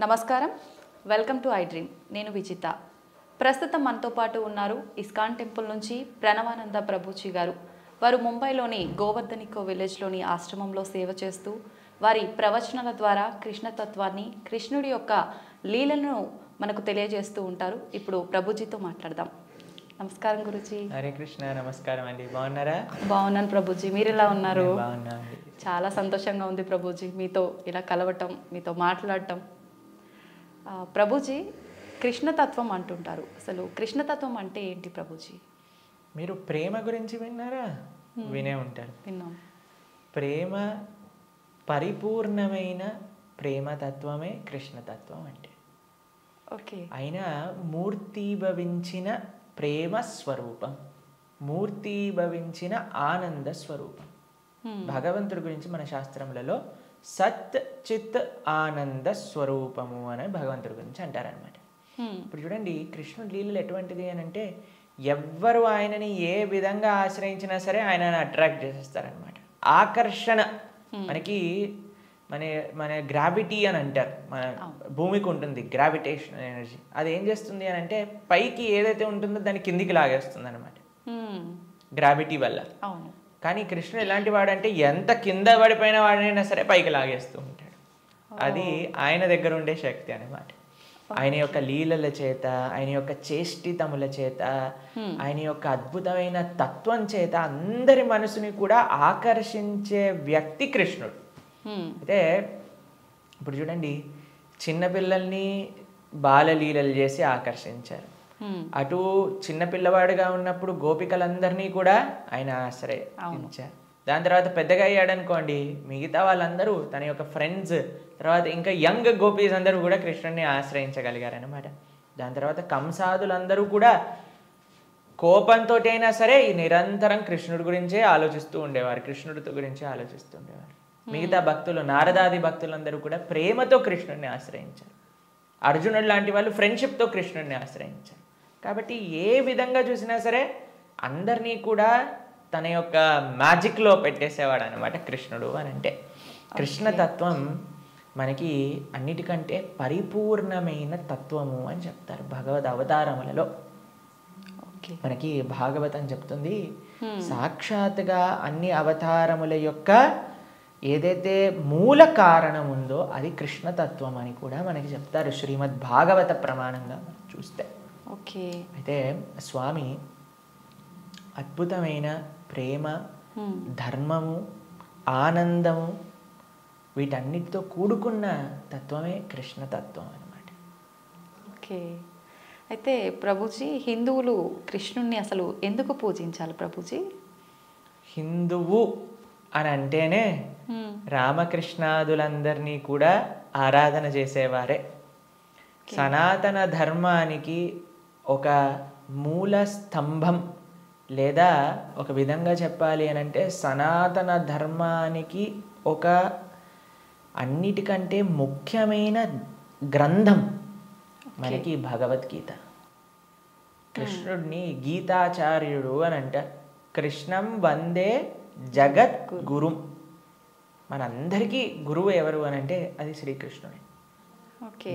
నమస్కారం, welcome to I dream. నేను విజిత. ప్రస్తుతం మనతో పాటు ఉన్నారు ఇస్కాన్ టెంపుల్ నుంచి ప్రణవానంద ప్రభుజీ గారు. వారు ముంబైలోని గోవర్ధనికో విలేజ్లోని ఆశ్రమంలో సేవ చేస్తూ వారి ప్రవచనాల ద్వారా కృష్ణతత్వాన్ని, కృష్ణుడి యొక్క లీలలను మనకు తెలియజేస్తూ ఉంటారు. ఇప్పుడు ప్రభుజీతో మాట్లాడదాం. నమస్కారం గురుజీ. హరే కృష్ణ. నమస్కారం అండి. బాగున్నారా? బాగున్నాను ప్రభుజీ, మీరు ఎలా ఉన్నారు? బాగున్నా అండి. చాలా సంతోషంగా ఉంది ప్రభుజీ మీతో ఇలా కలవటం, మీతో మాట్లాడటం. ప్రభుజీ, కృష్ణతత్వం అంటుంటారు. అసలు కృష్ణతత్వం అంటే ఏంటి ప్రభుజీ? మీరు ప్రేమ గురించి విన్నారా? వినే ఉంటారు. విన్నాం. ప్రేమ, పరిపూర్ణమైన ప్రేమతత్వమే కృష్ణతత్వం అంటే. ఓకే. అయినా మూర్తీభవించిన ప్రేమ స్వరూపం, మూర్తీభవించిన ఆనంద స్వరూపం. భగవంతుడి గురించి మన శాస్త్రములలో సత్ చిత్ ఆనంద స్వరూపము అని భగవంతుడి గురించి అంటారనమాట. ఇప్పుడు చూడండి, కృష్ణుడి లీలలు ఎటువంటిది అని అంటే, ఎవ్వరు ఆయనని ఏ విధంగా ఆశ్రయించినా సరే ఆయన అట్రాక్ట్ చేసేస్తారనమాట. ఆకర్షణ, మనకి మన మన గ్రావిటీ అని అంటారు. మన భూమికి ఉంటుంది గ్రావిటేషన్ ఎనర్జీ. అది ఏం చేస్తుంది అని అంటే, పైకి ఏదైతే ఉంటుందో దాన్ని కిందికి లాగేస్తుంది అనమాట గ్రావిటీ వల్ల. అవును. కానీ కృష్ణుడు ఎలాంటి వాడంటే, ఎంత కింద పడిపోయిన వాడైనా సరే పైకి లాగేస్తూ ఉంటాడు. అది ఆయన దగ్గర ఉండే శక్తి అనమాట. ఆయన యొక్క లీలల చేత, ఆయన యొక్క చేష్టితముల చేత, ఆయన యొక్క అద్భుతమైన తత్వం చేత అందరి మనసుని కూడా ఆకర్షించే వ్యక్తి కృష్ణుడు. అయితే ఇప్పుడు చూడండి, చిన్నపిల్లల్ని బాలలీలలు చేసి ఆకర్షించారు. అటు చిన్నపిల్లవాడుగా ఉన్నప్పుడు గోపికలందరినీ కూడా ఆయన ఆశ్రయించారు. దాని తర్వాత పెద్దగా అయ్యాడనుకోండి, మిగతా వాళ్ళందరూ తన యొక్క ఫ్రెండ్స్, తర్వాత ఇంకా యంగ్ గోపీస్ అందరూ కూడా కృష్ణుడిని ఆశ్రయించగలిగారనమాట. దాని తర్వాత కంసాదులందరూ కూడా కోపంతో అయినా సరే నిరంతరం కృష్ణుడి గురించే ఆలోచిస్తూ ఉండేవారు, కృష్ణుడితో గురించే ఆలోచిస్తూ ఉండేవారు. మిగతా భక్తులు, నారదాది భక్తులందరూ కూడా ప్రేమతో కృష్ణుడిని ఆశ్రయించారు. అర్జునుడు లాంటి వాళ్ళు ఫ్రెండ్షిప్తో కృష్ణుడిని ఆశ్రయించారు. కాబట్టి ఏ విధంగా చూసినా సరే అందరినీ కూడా తన యొక్క మ్యాజిక్లో పెట్టేసేవాడు అనమాట కృష్ణుడు అని అంటే. కృష్ణతత్వం మనకి అన్నిటికంటే పరిపూర్ణమైన తత్వము అని చెప్తారు భగవద్ అవతారములలో. మనకి భాగవతం చెప్తుంది, సాక్షాత్గా అన్ని అవతారముల యొక్క ఏదైతే మూల కారణం ఉందో అది కృష్ణతత్వం అని కూడా మనకి చెప్తారు శ్రీమద్ భాగవత ప్రమాణంగా చూస్తే. ఓకే. అయితే స్వామి అద్భుతమైన ప్రేమ, ధర్మము, ఆనందము వీటన్నిటితో కూడుకున్న తత్వమే కృష్ణతత్వం అన్నమాట. ఓకే. అయితే ప్రభుజీ, హిందువులు కృష్ణుణ్ణి అసలు ఎందుకు పూజించాలి ప్రభుజీ? హిందువు అని అంటేనే రామకృష్ణాదులందరినీ కూడా ఆరాధన చేసేవారే. సనాతన ధర్మానికి ఒక మూల స్తంభం, లేదా ఒక విధంగా చెప్పాలి అని అంటే సనాతన ధర్మానికి ఒక అన్నిటికంటే ముఖ్యమైన గ్రంథం మనకి భగవద్గీత. కృష్ణుడిని గీతాచార్యుడు అని అంటారు. కృష్ణం వందే జగత్ గురుం. మనందరికీ గురువు ఎవరు అని అంటే అది శ్రీకృష్ణుడే.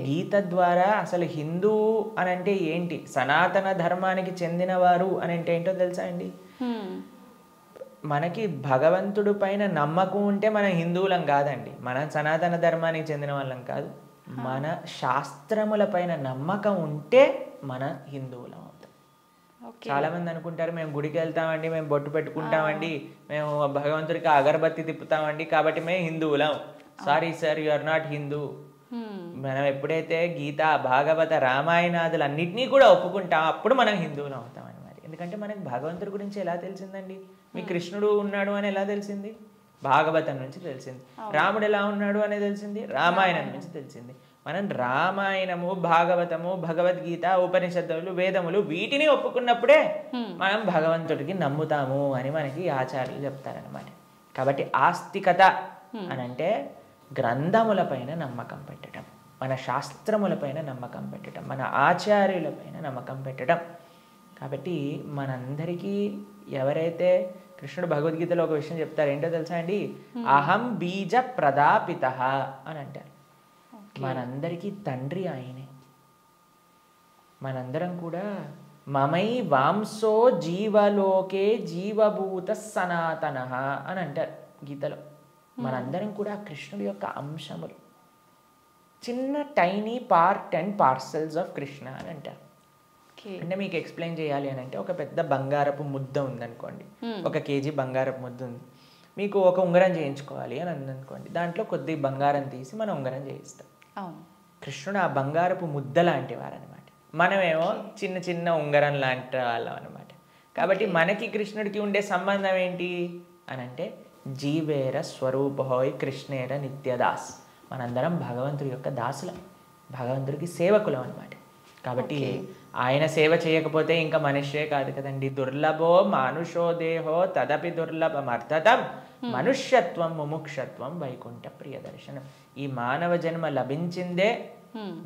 గీత ద్వారా అసలు హిందూ అని అంటే ఏంటి, సనాతన ధర్మానికి చెందినవారు అని అంటే ఏంటో తెలుసా అండి? మనకి భగవంతుడి పైన నమ్మకం ఉంటే మనం హిందువులం కాదండి, మనం సనాతన ధర్మానికి చెందిన వాళ్ళం కాదు. మన శాస్త్రముల పైన నమ్మకం ఉంటే మన హిందువులం అవుతాం. చాలా మంది అనుకుంటారు, మేము గుడికి వెళ్తామండి, మేము బొట్టు పెట్టుకుంటామండి, మేము భగవంతుడికి అగరబత్తి తిప్పుతామండి కాబట్టి మేము హిందువులం. Sorry sir, you are not Hindu. మనం ఎప్పుడైతే గీత, భాగవత, రామాయణాదులు అన్నిటినీ కూడా ఒప్పుకుంటాం అప్పుడు మనం హిందువులు అవుతాం అన్నమాట. ఎందుకంటే మనకి భగవంతుడి గురించి ఎలా తెలిసిందండి? మీ కృష్ణుడు ఉన్నాడు అని ఎలా తెలిసింది? భాగవతం నుంచి తెలిసింది. రాముడు ఎలా ఉన్నాడు అనేది తెలిసింది రామాయణం నుంచి తెలిసింది. మనం రామాయణము, భాగవతము, భగవద్గీత, ఉపనిషత్తులు, వేదములు వీటిని ఒప్పుకున్నప్పుడే మనం భగవంతుడికి నమ్ముతాము అని మనకి ఆచార్యులు చెప్తారనమాట. కాబట్టి ఆస్తికత అని అంటే గ్రంథములపైన నమ్మకం పెట్టడం, మన శాస్త్రములపైన నమ్మకం పెట్టడం, మన ఆచార్యులపైన నమ్మకం పెట్టడం. కాబట్టి మనందరికీ ఎవరైతే కృష్ణుడు భగవద్గీతలో ఒక విషయం చెప్తారు, ఏంటో తెలుసా అండి? అహం బీజ ప్రదాపిత అని అంటారు. మనందరికీ తండ్రి ఆయనే. మనందరం కూడా మమై వాంసో జీవలోకే జీవభూత సనాతన అని అంటారు గీతలో. మనందరం కూడా కృష్ణుడి యొక్క అంశములు, చిన్న tiny part and parcels of Krishna అని అంటారు. అంటే మీకు ఎక్స్ప్లెయిన్ చేయాలి అని అంటే, ఒక పెద్ద బంగారపు ముద్ద ఉందనుకోండి, 1 కేజీ బంగారపు ముద్ద ఉంది, మీకు ఒక ఉంగరం చేయించుకోవాలి అని అందనుకోండి, దాంట్లో కొద్ది బంగారం తీసి మనం ఉంగరం చేయిస్తాం. కృష్ణుడు ఆ బంగారపు ముద్ద లాంటి వారు అనమాట. మనమేమో చిన్న చిన్న ఉంగరం లాంటి వాళ్ళం అనమాట. కాబట్టి మనకి కృష్ణుడికి ఉండే సంబంధం ఏంటి అని అంటే, జీవేర స్వరూపహోయ్ కృష్ణేర నిత్యదాస్. మనందరం భగవంతుడి యొక్క దాసులం, భగవంతుడికి సేవకులం అనమాట. కాబట్టి ఆయన సేవ చేయకపోతే ఇంకా మనిషే కాదు కదండి. దుర్లభో మానుషో దేహో తదపి దుర్లభమర్థతం మనుష్యత్వం ముముక్షత్వం వైకుంఠ ప్రియ దర్శనం. ఈ మానవ జన్మ లభించిందే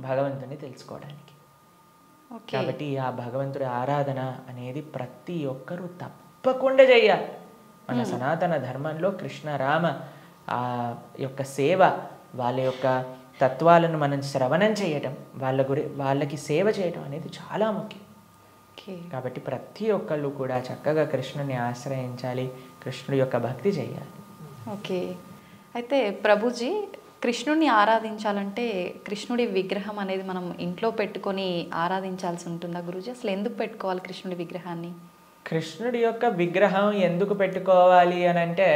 భగవంతుని తెలుసుకోవడానికి. కాబట్టి ఆ భగవంతుడి ఆరాధన అనేది ప్రతి ఒక్కరూ తప్పకుండా చేయాలి. మన సనాతన ధర్మంలో కృష్ణ రామ ఆ యొక్క సేవ, వాళ్ళ యొక్క తత్వాలను మనం శ్రవణం చేయటం, వాళ్ళకి సేవ చేయటం అనేది చాలా ముఖ్యం. కాబట్టి ప్రతి ఒక్కళ్ళు కూడా చక్కగా కృష్ణుని ఆశ్రయించాలి, కృష్ణుడి యొక్క భక్తి చేయాలి. ఓకే. అయితే ప్రభుజీ, కృష్ణుడిని ఆరాధించాలంటే కృష్ణుడి విగ్రహం అనేది మనం ఇంట్లో పెట్టుకొని ఆరాధించాల్సి ఉంటుందా గురూజీ? అసలు ఎందుకు పెట్టుకోవాలి కృష్ణుడి విగ్రహాన్ని? కృష్ణుడి యొక్క విగ్రహం ఎందుకు పెట్టుకోవాలి అని అంటే,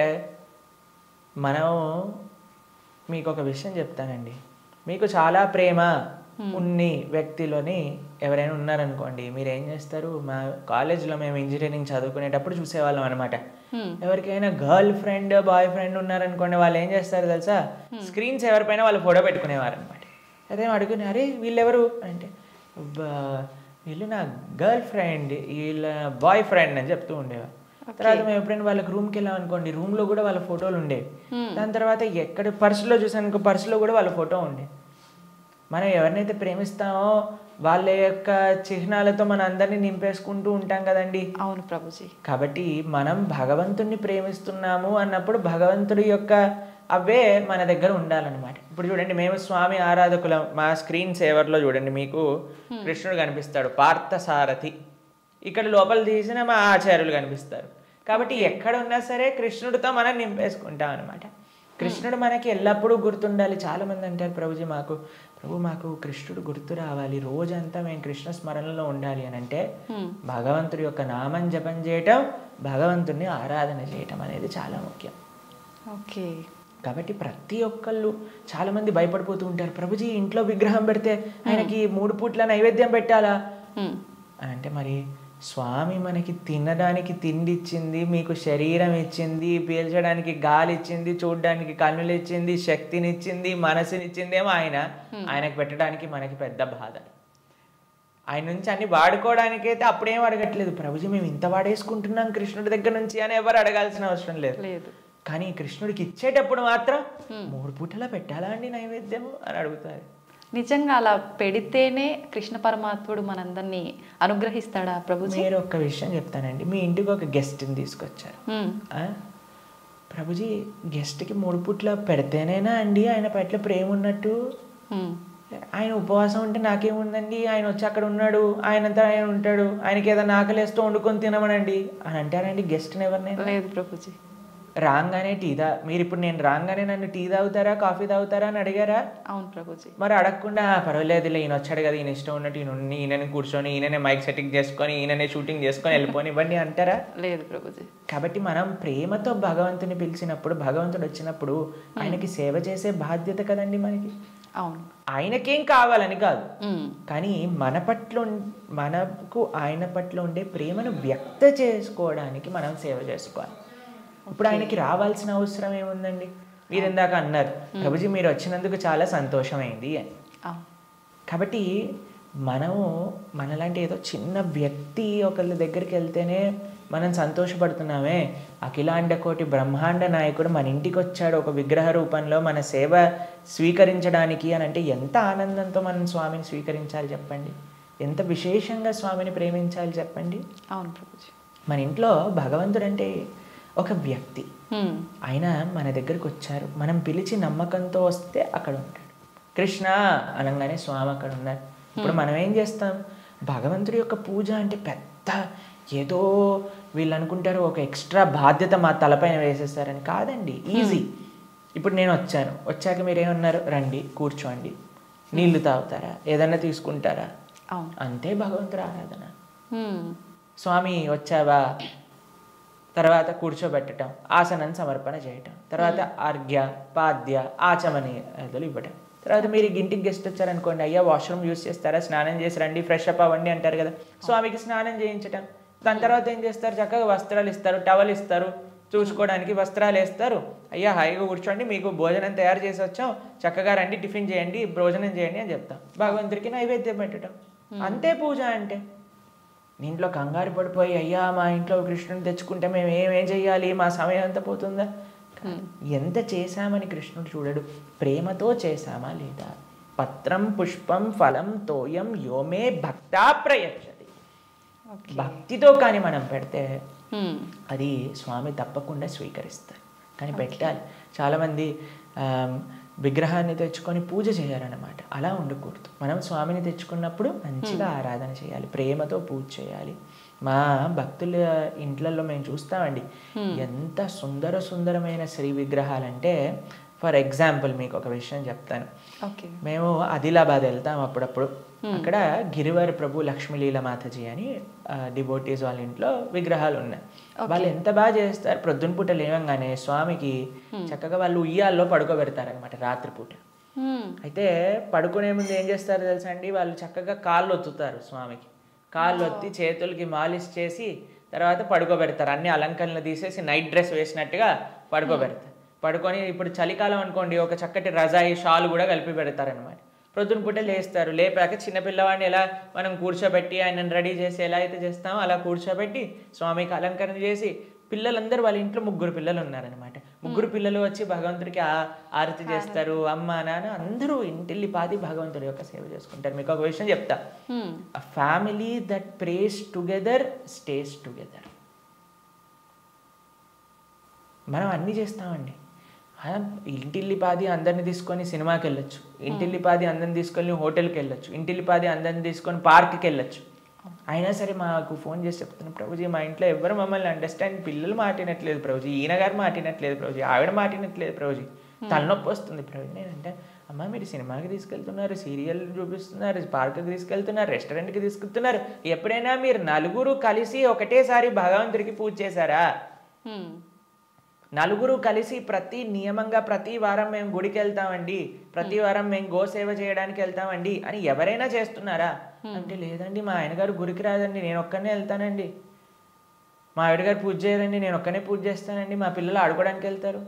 మనం మీకు ఒక విషయం చెప్తానండి. మీకు చాలా ప్రేమ ఉన్ని వ్యక్తిలోని ఎవరైనా ఉన్నారనుకోండి, మీరు ఏం చేస్తారు? మా కాలేజ్లో మేము ఇంజనీరింగ్ చదువుకునేటప్పుడు చూసేవాళ్ళం అనమాట. ఎవరికైనా గర్ల్ ఫ్రెండ్ బాయ్ ఫ్రెండ్ ఉన్నారనుకోండి, వాళ్ళు ఏం చేస్తారు తెలుసా? స్క్రీన్స్ ఎవరిపైన వాళ్ళు ఫోటో పెట్టుకునేవారు అనమాట. అదే అడుగుని, అరే వీళ్ళెవరు అంటే, వీళ్ళు నా గర్ల్ ఫ్రెండ్, వీళ్ళ బాయ్ ఫ్రెండ్ అని చెప్తూ ఉండేవారు. తర్వాత మేము ఎప్పుడైనా వాళ్ళకి రూమ్కి వెళ్ళాం అనుకోండి, రూమ్లో కూడా వాళ్ళ ఫోటోలు ఉండేవి. దాని తర్వాత ఎక్కడ పర్సులో చూసాను, పర్సులో కూడా వాళ్ళ ఫోటో ఉండే. మనం ఎవరినైతే ప్రేమిస్తామో వాళ్ళ యొక్క చిహ్నాలతో మన అందరినీ నింపేసుకుంటూ ఉంటాం కదండి. అవును ప్రభుజీ. కాబట్టి మనం భగవంతుడిని ప్రేమిస్తున్నాము అన్నప్పుడు భగవంతుడి యొక్క అవే మన దగ్గర ఉండాలన్నమాట. ఇప్పుడు చూడండి, మేము స్వామి ఆరాధకులం. మా స్క్రీన్ సేవర్లో చూడండి, మీకు కృష్ణుడు కనిపిస్తాడు, పార్థసారథి. ఇక్కడ లోపల తీసిన మా ఆచార్యులు కనిపిస్తారు. కాబట్టి ఎక్కడ ఉన్నా సరే కృష్ణుడితో మనం నింపేసుకుంటాం అనమాట. కృష్ణుడు మనకి ఎల్లప్పుడూ గుర్తుండాలి. చాలామంది అంటారు, ప్రభుజీ మాకు కృష్ణుడు గుర్తు రావాలి, రోజంతా మేము కృష్ణ స్మరణలో ఉండాలి అని అంటే, భగవంతుడి యొక్క నామం జపం చేయటం, భగవంతుడిని ఆరాధన చేయటం అనేది చాలా ముఖ్యం. ఓకే. కాబట్టి ప్రతి ఒక్కళ్ళు చాలామంది భయపడిపోతూ ఉంటారు, ప్రభుజీ ఇంట్లో విగ్రహం పెడితే ఆయనకి 3 పూట్ల నైవేద్యం పెట్టాలా అని అంటే, మరి స్వామి మనకి తినడానికి తిండి ఇచ్చింది, మీకు శరీరం ఇచ్చింది, పీల్చడానికి గాలి ఇచ్చింది, చూడడానికి కన్నులు ఇచ్చింది, శక్తిని ఇచ్చింది, మనసునిచ్చిందేమో ఆయనకు పెట్టడానికి మనకి పెద్ద బాధ. ఆయన నుంచి అన్ని వాడుకోవడానికైతే అప్పుడేం అడగట్లేదు, ప్రభుజీ మేము ఇంత వాడేసుకుంటున్నాం కృష్ణుడి దగ్గర నుంచి అని ఎవరు అడగాల్సిన అవసరం లేదు. కానీ కృష్ణుడికి ఇచ్చేటప్పుడు మాత్రం 3 పూటలా పెట్టాలా అండి నైవేద్యము అని అడుగుతారు. నిజంగా అలా పెడితేనే కృష్ణ పరమాత్ముడు మనందరినీ అనుగ్రహిస్తాడా ప్రభుజీ? మీరు ఒక్క విషయం చెప్తానండి. మీ ఇంటికి ఒక గెస్ట్ని తీసుకొచ్చారు, ప్రభుజీ గెస్ట్కి 3 పూట్ల పెడితేనేనా అండి ఆయన పట్ల ప్రేమ ఉన్నట్టు? ఆయన ఉపవాసం ఉంటే నాకేముందండి, ఆయన వచ్చి అక్కడ ఉన్నాడు, ఆయనంతా ఆయన ఉంటాడు, ఆయనకి ఏదైనా ఆకలేస్తూ వండుకొని తినమనండి అని అంటారండి గెస్ట్ని ఎవరినైనా? లేదు ప్రభుజీ. రాగానే మీరు ఇప్పుడు నేను రాగానే నన్ను టీ తాగుతారా కాఫీ తాగుతారా అని అడిగారా? అవును ప్రభుజీ. మరి అడగకుండా పర్వాలేదులే ఈయన వచ్చాడు కదా, ఈయన ఇష్టం ఉన్నట్టు ఈయనని కూర్చొని ఈయననే మైక్ సెట్టింగ్ చేసుకొని ఈయననే షూటింగ్ చేసుకొని వెళ్ళిపోని ఇవ్వండి అంటారా? లేదు ప్రభుజీ. కాబట్టి మనం ప్రేమతో భగవంతుని పిలిచినప్పుడు, భగవంతుడు వచ్చినప్పుడు ఆయనకి సేవ చేసే బాధ్యత కదండి మనకి. అవును. ఆయనకేం కావాలని కాదు, కానీ మనకు ఆయన పట్ల ఉండే ప్రేమను వ్యక్త చేసుకోవడానికి మనం సేవ చేసుకోవాలి. ఇప్పుడు ఆయనకి రావాల్సిన అవసరం ఏముందండి? మీరు ఇందాక అన్నారు, ప్రభుజీ మీరు వచ్చినందుకు చాలా సంతోషమైంది అని. కాబట్టి మనలాంటి ఏదో చిన్న వ్యక్తి ఒకళ్ళ దగ్గరికి వెళ్తేనే మనం సంతోషపడుతున్నామే, అఖిలాండ కోటి బ్రహ్మాండ నాయకుడు మన ఇంటికి వచ్చాడు ఒక విగ్రహ రూపంలో మన సేవ స్వీకరించడానికి అని అంటే ఎంత ఆనందంతో మనం స్వామిని స్వీకరించాలి చెప్పండి, ఎంత విశేషంగా స్వామిని ప్రేమించాలి చెప్పండి. అవును ప్రభుజీ. మన ఇంట్లో భగవంతుడు అంటే ఒక వ్యక్తి, ఆయన మన దగ్గరికి వచ్చారు, మనం పిలిచి నమ్మకంతో వస్తే అక్కడ ఉంటాడు. కృష్ణ అనగానే స్వామి అక్కడ ఉన్నారు. ఇప్పుడు మనం ఏం చేస్తాం, భగవంతుడి యొక్క పూజ అంటే పెద్ద ఏదో వీళ్ళు అనుకుంటారు ఒక ఎక్స్ట్రా బాధ్యత మా తలపైన వేసేస్తారని. కాదండి, ఈజీ. ఇప్పుడు నేను వచ్చాక మీరేమన్నారు, రండి కూర్చోండి, నీళ్లు తాగుతారా, ఏదన్నా తీసుకుంటారా, అంతే భగవంతుడి ఆరాధన. స్వామి వచ్చావా, తర్వాత కూర్చోబెట్టడం, ఆసనం సమర్పణ చేయటం, తర్వాత అర్ఘ్య పాద్య ఆచమనీయాదులు ఇవ్వటం. తర్వాత మీరు ఇంటికి గెస్ట్ వచ్చారనుకోండి, అయ్యా వాష్రూమ్ యూజ్ చేస్తారా, స్నానం చేసి రండి, ఫ్రెష్ అప్ అవ్వండి అంటారు కదా, స్వామికి స్నానం చేయించటం. దాని తర్వాత ఏం చేస్తారు, చక్కగా వస్త్రాలు ఇస్తారు, టవల్ ఇస్తారు, చూసుకోవడానికి వస్త్రాలు వేస్తారు. అయ్యా హాయిగా కూర్చోండి, మీకు భోజనం తయారు చేసి వచ్చాం, చక్కగా రండి, టిఫిన్ చేయండి, భోజనం చేయండి అని చెప్తాం. భగవంతుడికి నైవేద్యం పెట్టడం, అంతే పూజ అంటే. దీంట్లో కంగారు పడిపోయి అయ్యా మా ఇంట్లో కృష్ణుని తెచ్చుకుంటే మేము ఏమేం చెయ్యాలి, మా సమయం అంతా పోతుందా. ఎంత చేశామని కృష్ణుడు చూడడు, ప్రేమతో చేశామా లేదా. పత్రం పుష్పం ఫలం తోయం యోమే భక్తా ప్రయచ్చతి. భక్తితో కానీ మనం పెడితే అది స్వామి తప్పకుండా స్వీకరిస్తారు. కానీ పెట్టాలి. చాలామంది విగ్రహాన్ని తెచ్చుకొని పూజ చేయాలన్నమాట. అలా ఉండకూడదు. మనం స్వామిని తెచ్చుకున్నప్పుడు మంచిగా ఆరాధన చేయాలి, ప్రేమతో పూజ చేయాలి. మా భక్తుల ఇంట్లలో మేము చూస్తామండి, ఎంత సుందరమైన శ్రీ విగ్రహాలంటే. ఫర్ ఎగ్జాంపుల్ మీకు ఒక విషయం చెప్తాను. మేము ఆదిలాబాద్ వెళ్తాం అప్పుడప్పుడు. అక్కడ గిరివారి ప్రభు లక్ష్మీలీల మాతాజీ అని డివోటీస్ వాళ్ళ ఇంట్లో విగ్రహాలు ఉన్నాయి. వాళ్ళు ఎంత బాగా చేస్తారు, ప్రొద్దున పూట లేవంగానే స్వామికి చక్కగా వాళ్ళు ఉయ్యాల్లో పడుకోబెడతారనమాట రాత్రిపూట. అయితే పడుకునే ముందు ఏం చేస్తారో తెలుసా అండి, వాళ్ళు చక్కగా కాళ్ళు ఒత్తుతారు స్వామికి. కాళ్ళు ఒత్తి చేతులకి మాలిష్ చేసి తర్వాత పడుకోబెడతారు. అన్ని అలంకరణలు తీసేసి నైట్ డ్రెస్ వేసినట్టుగా పడుకోబెడతారు. పడుకొని ఇప్పుడు చలికాలం అనుకోండి, ఒక చక్కటి రజాయి షాల్ కూడా కలిపి పెడతారనమాట. ప్రొద్దున పూట లేస్తారు. లేపాక చిన్నపిల్లవాడిని ఎలా మనం కూర్చోబెట్టి ఆయనను రెడీ చేసి ఎలా అయితే చేస్తామో అలా కూర్చోబెట్టి స్వామికి అలంకరణ చేసి, పిల్లలందరూ వాళ్ళ ఇంట్లో 3 పిల్లలు ఉన్నారనమాట. 3 పిల్లలు వచ్చి భగవంతుడికి ఆరతి చేస్తారు. అమ్మ నాన్న అందరూ ఇంటిల్లిపాది భగవంతుడి యొక్క సేవ చేసుకుంటారు. మీకు ఒక విషయం చెప్తా, a family that praise together stays together. మనం అన్నీ చేస్తామండి. ఇంటిల్లిపాది అందరిని తీసుకొని సినిమాకి వెళ్ళొచ్చు, ఇంటిల్లిపాది అందరిని తీసుకొని హోటల్కి వెళ్ళొచ్చు, ఇంటిల్లిపాది అందరిని తీసుకొని పార్క్కి వెళ్ళొచ్చు. అయినా సరే మాకు ఫోన్ చేసి చెప్తున్నాను, ప్రభుజీ మా ఇంట్లో ఎవరు మమ్మల్ని అండర్స్టాండ్, పిల్లలు మాటినట్లేదు ప్రభుజీ, ఈయన గారు మాటినట్లేదు ప్రభుజీ, ఆవిడ మాటినట్లేదు ప్రభుజీ, తలనొప్పి వస్తుంది ప్రభుజీ. నేనంటే అమ్మ మీరు సినిమాకి తీసుకెళ్తున్నారు, సీరియల్ చూపిస్తున్నారు, పార్క్కి తీసుకెళ్తున్నారు, రెస్టారెంట్కి తీసుకెళ్తున్నారు, ఎప్పుడైనా మీరు నలుగురు కలిసి ఒకటేసారి భగవంతుడికి పూజ చేశారా? నలుగురు కలిసి నియమంగా ప్రతి వారం మేము గుడికి వెళ్తామండి, ప్రతి వారం మేము గోసేవ చేయడానికి వెళ్తామండి అని ఎవరైనా చేస్తున్నారా అంటే, లేదండి మా ఆయన గారు గుడికి రాదండి, నేను ఒక్కనే వెళ్తానండి, మా ఆవిడ గారు పూజ చేయరండి, నేను ఒక్కనే పూజ చేస్తానండి, మా పిల్లలు ఆడుకోవడానికి వెళ్తారు.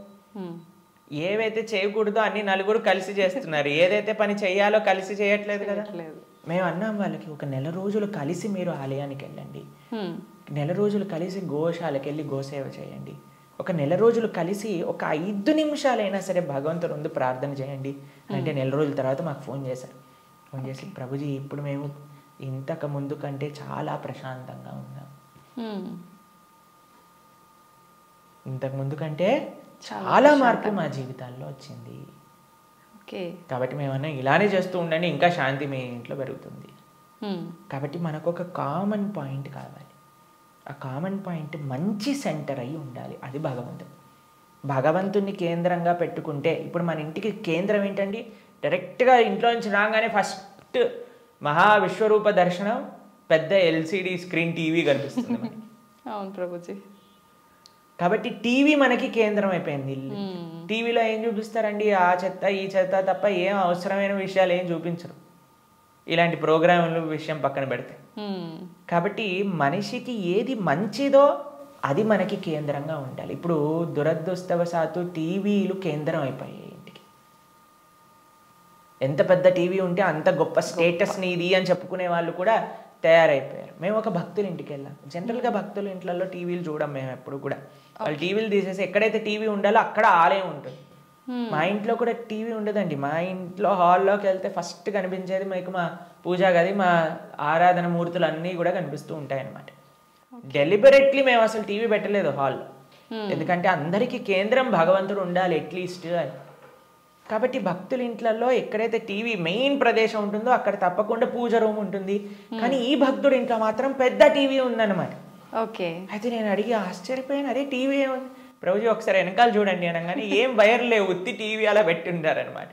ఏవైతే చేయకూడదో అన్ని నలుగురు కలిసి చేస్తున్నారు, ఏదైతే పని చేయాలో కలిసి చేయట్లేదు కదా. మేము అన్నాం వాళ్ళకి, ఒక నెల రోజులు కలిసి మీరు ఆలయానికి వెళ్ళండి, నెల రోజులు కలిసి గోశాలకు వెళ్ళి గోసేవ చేయండి, ఒక నెల రోజులు కలిసి ఒక 5 నిమిషాలైనా సరే భగవంతుని ముందు ప్రార్థన చేయండి అంటే, నెల రోజుల తర్వాత మాకు ఫోన్ చేశారు. ఫోన్ చేసి ప్రభుజీ ఇప్పుడు మేము ఇంతకు ముందు కంటే చాలా ప్రశాంతంగా ఉన్నాం, ఇంతకు ముందు కంటే చాలా మార్పు మా జీవితాల్లో వచ్చింది. కాబట్టి మేమన్నా ఇలానే చేస్తూ ఉండండి, ఇంకా శాంతి మీ ఇంట్లో పెరుగుతుంది. కాబట్టి మనకు ఒక కామన్ పాయింట్ కావాలి. ఆ కామన్ పాయింట్ మంచి సెంటర్ అయి ఉండాలి, అది భగవంతుడు. భగవంతుని కేంద్రంగా పెట్టుకుంటే, ఇప్పుడు మన ఇంటికి కేంద్రం ఏంటండి, డైరెక్ట్గా ఇంట్లో నుంచి రాగానే ఫస్ట్ మహావిశ్వరూప దర్శనం, పెద్ద ఎల్సిడి స్క్రీన్ టీవీ కనిపిస్తుంది మనకి. అవును ప్రభుజీ. కాబట్టి టీవీ మనకి కేంద్రం అయిపోయింది. టీవీలో ఏం చూపిస్తారండి, ఆ చెత్త ఈ చెత్త తప్ప ఏం అవసరమైన విషయాలు ఏం చూపించరు, ఇలాంటి ప్రోగ్రాముల విషయం పక్కన పెడితే. కాబట్టి మనిషికి ఏది మంచిదో అది మనకి కేంద్రంగా ఉండాలి. ఇప్పుడు దురదృష్టవశాత్తు టీవీలు కేంద్రం అయిపోయాయి ఇంటికి. ఎంత పెద్ద టీవీ ఉంటే అంత గొప్ప స్టేటస్ని ఇది అని చెప్పుకునే వాళ్ళు కూడా తయారైపోయారు. మేము ఒక భక్తుల ఇంటికి వెళ్ళాం. జనరల్గా భక్తుల ఇంట్లలో టీవీలు చూడం మేము ఎప్పుడు కూడా. వాళ్ళు టీవీలు తీసేసి ఎక్కడైతే టీవీ ఉండాలో అక్కడ ఆలయం ఉంటుంది. మా ఇంట్లో కూడా టీవీ ఉండదండి. మా ఇంట్లో హాల్లోకి వెళ్తే ఫస్ట్ కనిపించేది మీకు మా పూజా గది, మా ఆరాధన మూర్తులు అన్నీ కూడా కనిపిస్తూ ఉంటాయి అన్నమాట. డెలిబరేట్లీ మేము అసలు టీవీ పెట్టలేదు హాల్లో, ఎందుకంటే అందరికీ కేంద్రం భగవంతుడు ఉండాలి అట్లీస్ట్ అని. కాబట్టి భక్తుల ఇంట్లలో ఎక్కడైతే టీవీ మెయిన్ ప్రదేశం ఉంటుందో అక్కడ తప్పకుండా పూజ రూమ్ ఉంటుంది. కానీ ఈ భక్తుడి ఇంట్లో మాత్రం పెద్ద టీవీ ఉందన్నమాట. ఓకే. అయితే నేను అడిగి ఆశ్చర్యపోయాను, అదే టీవీ ఏముంది ప్రభుజీ ఒకసారి వెనకాల చూడండి అనగానే ఏం వైర్ లేవు, ఉత్తి టీవీ అలా పెట్టి ఉంటారనమాట.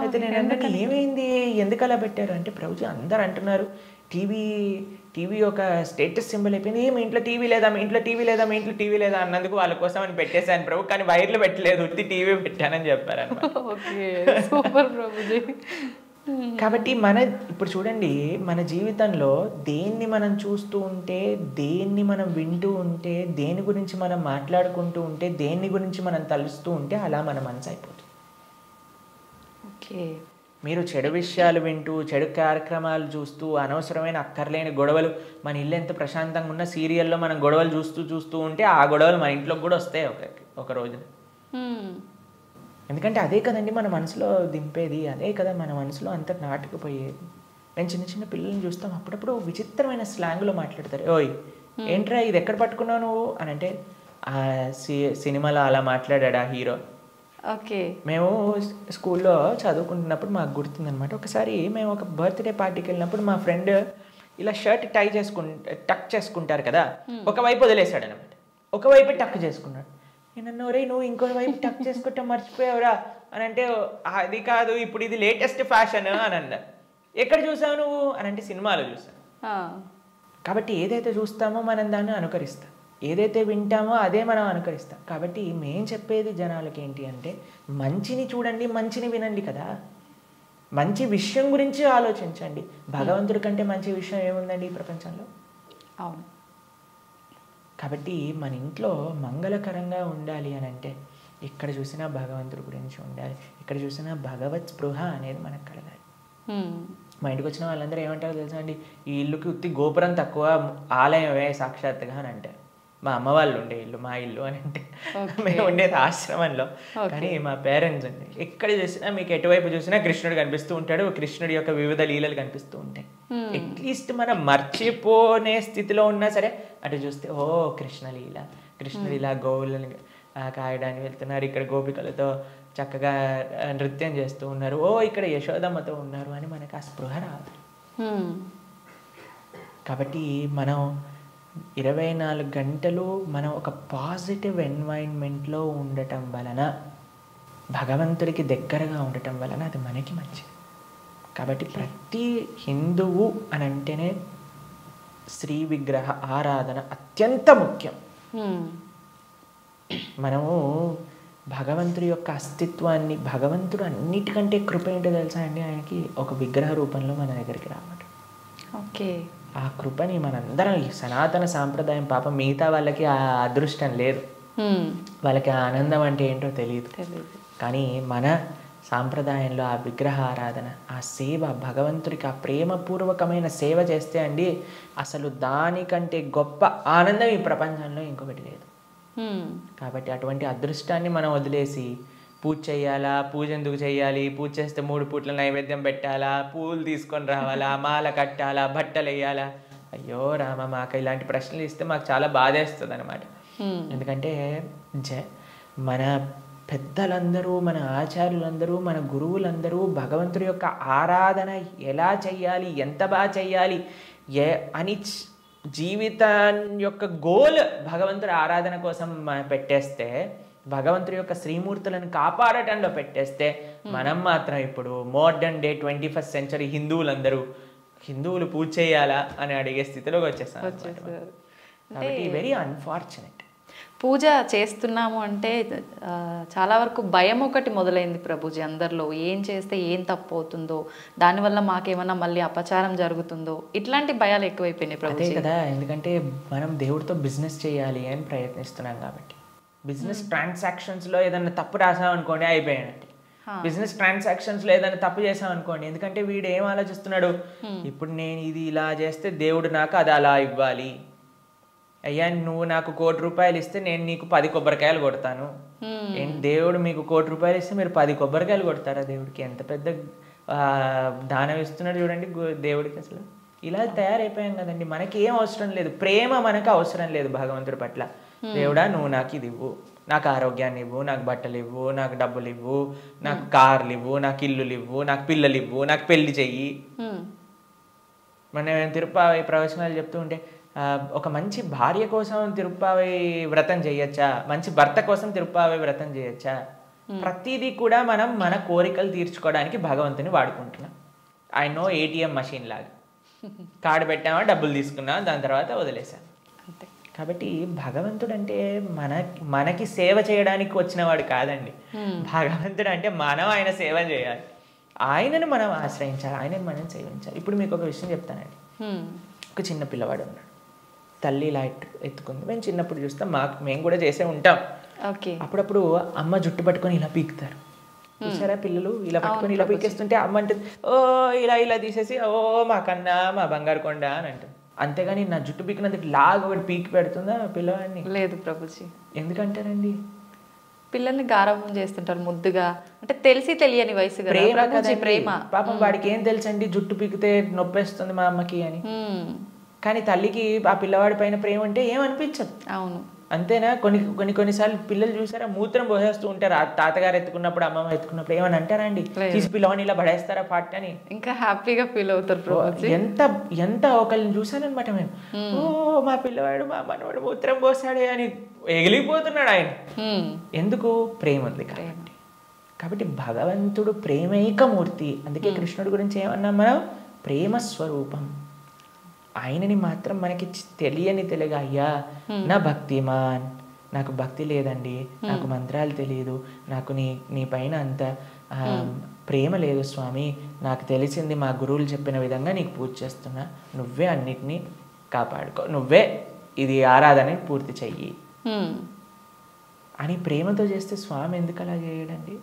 అయితే నేను అన్నాను ఏమైంది, ఎందుకు అలా పెట్టారు అంటే ప్రభుజీ అందరు అంటున్నారు టీవీ ఒక స్టేటస్ సింబల్ అయిపోయింది, మీ ఇంట్లో టీవీ లేదా, మీ ఇంట్లో టీవీ లేదా, మీ ఇంట్లో టీవీ లేదా అన్నందుకు వాళ్ళ కోసం అని పెట్టేశాను ప్రభు, కానీ వైర్లు పెట్టలేదు, ఉత్తి టీవీ పెట్టానని చెప్పారనమాట. కాబట్టి ఇప్పుడు చూడండి, మన జీవితంలో దేన్ని మనం చూస్తూ ఉంటే, దేన్ని మనం వింటూ ఉంటే, దేని గురించి మనం మాట్లాడుకుంటూ ఉంటే, దేని గురించి మనం తలుస్తూ ఉంటే అలా మన మనసు అయిపోతుంది. ఓకే. మీరు చెడు విషయాలు వింటూ, చెడు కార్యక్రమాలు చూస్తూ, అనవసరమైన అక్కర్లేని గొడవలు, మన ఇల్లు ఎంత ప్రశాంతంగా ఉన్న సీరియల్లో మనం గొడవలు చూస్తూ ఉంటే ఆ గొడవలు మన ఇంట్లోకి కూడా వస్తాయి ఒక రోజున. ఎందుకంటే అదే కదండి మన మనసులో దింపేది, అదే కదా మన మనసులో అంత నాటుకుపోయేది. నేను చిన్న చిన్న పిల్లల్ని చూస్తాం, అప్పుడప్పుడు విచిత్రమైన స్లాంగ్లో మాట్లాడతారు. ఓయ్ ఏంట్రా ఇది ఎక్కడ పట్టుకున్నావు నువ్వు అని అంటే, ఆ సినిమాలో అలా మాట్లాడా హీరో. ఓకే. మేము స్కూల్లో చదువుకుంటున్నప్పుడు మాకు గుర్తుందనమాట, ఒకసారి మేము ఒక బర్త్డే పార్టీకి వెళ్ళినప్పుడు మా ఫ్రెండ్ ఇలా షర్ట్ టక్ చేసుకుంటారు కదా, ఒకవైపు వదిలేశాడు అనమాట, ఒకవైపు టక్ చేసుకున్నాడు. నేను రే నువ్వు ఇంకో వైపు టక్ చేసుకుంటా మర్చిపోయావురా అని అంటే, అది కాదు ఇప్పుడు ఇది లేటెస్ట్ ఫ్యాషన్ అని అన్నా. ఎక్కడ చూసావు నువ్వు అని అంటే, సినిమాలో చూసాను. కాబట్టి ఏదైతే చూస్తామో మనం దాన్ని అనుకరిస్తాం, ఏదైతే వింటామో అదే మనం అనుకరిస్తాం. కాబట్టి మేం చెప్పేది జనాలకి ఏంటి అంటే, మంచిని చూడండి, మంచిని వినండి కదా, మంచి విషయం గురించి ఆలోచించండి. భగవంతుడి కంటే మంచి విషయం ఏముందండి ఈ ప్రపంచంలో? అవును. కాబట్టి మన ఇంట్లో మంగళకరంగా ఉండాలి అని అంటే ఎక్కడ చూసినా భగవంతుడి గురించి ఉండాలి, ఇక్కడ చూసినా భగవత్ స్పృహ అనేది మనకు కలగాలి. మా ఇంటికి వచ్చిన వాళ్ళందరూ ఏమంటారో తెలుసా అండి, ఈ ఇల్లుకి ఉత్తి గోపురం తక్కువ, ఆలయమే సాక్షాత్తుగా అని అంటారు. మా అమ్మ వాళ్ళు ఉండే ఇల్లు మా ఇల్లు అని అంటే, మేము ఉండేది ఆశ్రమంలో, కానీ మా పేరెంట్స్ ఉండే. ఎక్కడ చూసినా మీకు ఎటువైపు చూసినా కృష్ణుడు కనిపిస్తూ ఉంటాడు, కృష్ణుడి యొక్క వివిధ లీలలు కనిపిస్తూ ఉంటాయి. అట్లీస్ట్ మనం మర్చిపోనే స్థితిలో ఉన్నా సరే అటు చూస్తే ఓ కృష్ణలీల, కృష్ణుడు ఇలా గోవులను కాయడానికి వెళ్తున్నారు, ఇక్కడ గోపికలతో చక్కగా నృత్యం చేస్తూ ఉన్నారు, ఓ ఇక్కడ యశోదమ్మతో ఉన్నారు అని మనకు ఆ స్పృహ రావాలి. కాబట్టి మనం 24 గంటలు మనం ఒక పాజిటివ్ ఎన్వైరన్మెంట్లో ఉండటం వలన, భగవంతుడికి దగ్గరగా ఉండటం వలన అది మనకి మంచిది. కాబట్టి ప్రతి హిందువు అని అంటేనే శ్రీ విగ్రహ ఆరాధన అత్యంత ముఖ్యం. మనము భగవంతుడి యొక్క అస్తిత్వాన్ని, భగవంతుడు అన్నిటికంటే కృప ఏంటో తెలుసా అండి, ఆయనకి ఒక విగ్రహ రూపంలో మన దగ్గరికి రావడం. ఓకే. ఆ కృపని మనందరం, ఈ సనాతన సాంప్రదాయం పాపం మిగతా వాళ్ళకి ఆ అదృష్టం లేదు, వాళ్ళకి ఆ ఆనందం అంటే ఏంటో తెలియదు. కానీ మన సాంప్రదాయంలో ఆ విగ్రహ ఆరాధన, ఆ సేవ, భగవంతుడికి ఆ ప్రేమపూర్వకమైన సేవ చేస్తే అండి అసలు దానికంటే గొప్ప ఆనందం ఈ ప్రపంచంలో ఇంకొకటి లేదు. కాబట్టి అటువంటి అదృష్టాన్ని మనం వదిలేసి పూజ చేయాలా, పూజ ఎందుకు చేయాలి, పూజ చేస్తే 3 పూట్ల నైవేద్యం పెట్టాలా, పూలు తీసుకొని రావాలా, మాల కట్టాలా, బట్టలు వేయాలా, అయ్యో రామ మాకు ఇలాంటి ప్రశ్నలు ఇస్తే మాకు చాలా బాధేస్తుంది అనమాట. ఎందుకంటే మన పెద్దలందరూ, మన ఆచార్యులందరూ, మన గురువులందరూ భగవంతుడి యొక్క ఆరాధన ఎలా చెయ్యాలి, ఎంత బాగా చెయ్యాలి అని జీవితం యొక్క గోల్ భగవంతుడి ఆరాధన కోసం పెట్టేస్తే, భగవంతుడి యొక్క శ్రీమూర్తులను కాపాడటంలో పెట్టేస్తే, మనం మాత్రం ఇప్పుడు మోడర్న్ డే 21st సెంచరీ హిందువులు పూజ చేయాలా అని అడిగే స్థితిలోకి వచ్చేస్తాం. కాబట్టి వెరీ అన్ఫార్చునేట్. పూజ చేస్తున్నాము అంటే చాలా వరకు భయం ఒకటి మొదలైంది ప్రభుజీ అందరిలో, ఏం చేస్తే ఏం తప్పు అవుతుందో, దానివల్ల మాకేమన్నా మళ్ళీ అపచారం జరుగుతుందో, ఇట్లాంటి భయాలు ఎక్కువైపోయినాయి ప్రభుజీ. అదే కదా, ఎందుకంటే మనం దేవుడితో బిజినెస్ చేయాలి అని ప్రయత్నిస్తున్నాం కాబట్టి. బిజినెస్ ట్రాన్సాక్షన్స్లో ఏదైనా తప్పు రాసాం అనుకోండి అయిపోయానండి. బిజినెస్ ట్రాన్సాక్షన్స్లో ఏదైనా తప్పు చేసాం అనుకోండి, ఎందుకంటే వీడు ఏం ఆలోచిస్తున్నాడు, ఇప్పుడు నేను ఇది ఇలా చేస్తే దేవుడు నాకు అది అలా ఇవ్వాలి, అయ్యా నువ్వు నాకు 1 కోటి రూపాయలు ఇస్తే నేను నీకు 10 కొబ్బరికాయలు కొడతాను. ఏంటి దేవుడు మీకు 1 కోటి రూపాయలు ఇస్తే మీరు 10 కొబ్బరికాయలు కొడతారా? దేవుడికి ఎంత పెద్ద దానం ఇస్తున్నాడు చూడండి దేవుడికి. అసలు ఇలా తయారైపోయాం కదండి. మనకి ఏం అవసరం లేదు, ప్రేమ మనకు అవసరం లేదు భగవంతుడి పట్ల. దేవుడా నువ్వు నాకు ఇది ఇవ్వు, నాకు ఆరోగ్యాన్ని ఇవ్వు, నాకు బట్టలు ఇవ్వు, నాకు డబ్బులు ఇవ్వు, నాకు కార్లు ఇవ్వు, నాకు ఇల్లులు ఇవ్వు, నాకు పిల్లలు ఇవ్వు, నాకు పెళ్లి చెయ్యి. మన తిరుప్పావై ప్రవచనాలు చెప్తూ ఉంటే ఒక మంచి భార్య కోసం తిరుప్పావై వ్రతం చేయొచ్చా, మంచి భర్త కోసం తిరుప్పావై వ్రతం చేయొచ్చా? ప్రతిదీ కూడా మనం మన కోరికలు తీర్చుకోవడానికి భగవంతుని వాడుకుంటున్నాం. ఐ నో ఏటీఎం మషిన్ లాగా కార్డు పెట్టామా, డబ్బులు తీసుకున్నాం, దాని తర్వాత వదిలేసాం. కాబట్టి భగవంతుడు అంటే మనకి సేవ చేయడానికి వచ్చినవాడు కాదండి. భగవంతుడు అంటే మనం ఆయన సేవ చేయాలి, ఆయనను మనం ఆశ్రయించాలి, ఆయనను మనం సేవించాలి. ఇప్పుడు మీకు ఒక విషయం చెప్తానండి. ఒక చిన్న పిల్లవాడు ఉన్నాడు, తల్లి ఇలా ఎత్తుకుంది. మేము చిన్నప్పుడు చూస్తాం, మేము కూడా చేసే ఉంటాం. అప్పుడప్పుడు అమ్మ జుట్టు పట్టుకొని ఇలా పీకుతారు చూసారా, పిల్లలు ఇలా పట్టుకొని ఇలా పీకేస్తుంటే అమ్మ అంటే ఓ ఇలా తీసేసి ఓ మా కన్నా మా బంగారు కొండ అని అంటుంది. అంతేగాని నా జుట్టు పీకినందుకు లాగా ఒకటి పీకి పెడుతుందా పిల్లవాడిని? లేదు ప్రభుజీ. ఎందుకంటారండి? పిల్లల్ని గారాబం చేస్తుంటారు ముద్దుగా, అంటే తెలిసి తెలియని వయసు, ప్రేమ. పాపం వాడికి ఏం తెలుసండి జుట్టు పీకితే నొప్పేస్తుంది మా అమ్మకి అని. కానీ తల్లికి ఆ పిల్లవాడి పైన ప్రేమ అంటే ఏమనిపించదు. అవును, అంతేనా? కొన్నిసార్లు పిల్లలు చూసారా మూత్రం పోసేస్తూ ఉంటారు. ఆ తాతగారు ఎత్తుకున్నప్పుడు అమ్మమ్మ ఎత్తుకున్నప్పుడు ఏమని అంటారా అండి? తీసి పిల్లవాడిని ఇలా పడేస్తారా పాట్ అని ఇంకా హ్యాపీగా ఫీల్ అవుతారు. ఎంత ఒకళ్ళని చూసానమాట మేము, ఓ మా పిల్లవాడు మా మనవాడు మూత్రం పోసాడే అని ఎగిలిపోతున్నాడు ఆయన. ఎందుకు? ప్రేమ ఉంది కాబట్టి భగవంతుడు ప్రేమైకమూర్తి. అందుకే కృష్ణుడి గురించి ఏమన్నాం మనం? ప్రేమ స్వరూపం. ఆయనని మాత్రం మనకి తెలియగా, అయ్యా నా భక్తిమాన్, నాకు భక్తి లేదండి, నాకు మంత్రాలు తెలియదు, నాకు నీ పైన అంత ప్రేమ లేదు స్వామి, నాకు తెలిసింది మా గురువులు చెప్పిన విధంగా నీకు పూజ చేస్తున్నా, నువ్వే అన్నిటినీ కాపాడుకో, నువ్వే ఇది ఆరాధన పూర్తి చెయ్యి అని ప్రేమతో చేస్తే స్వామి ఎందుకు అలా చేయడండి?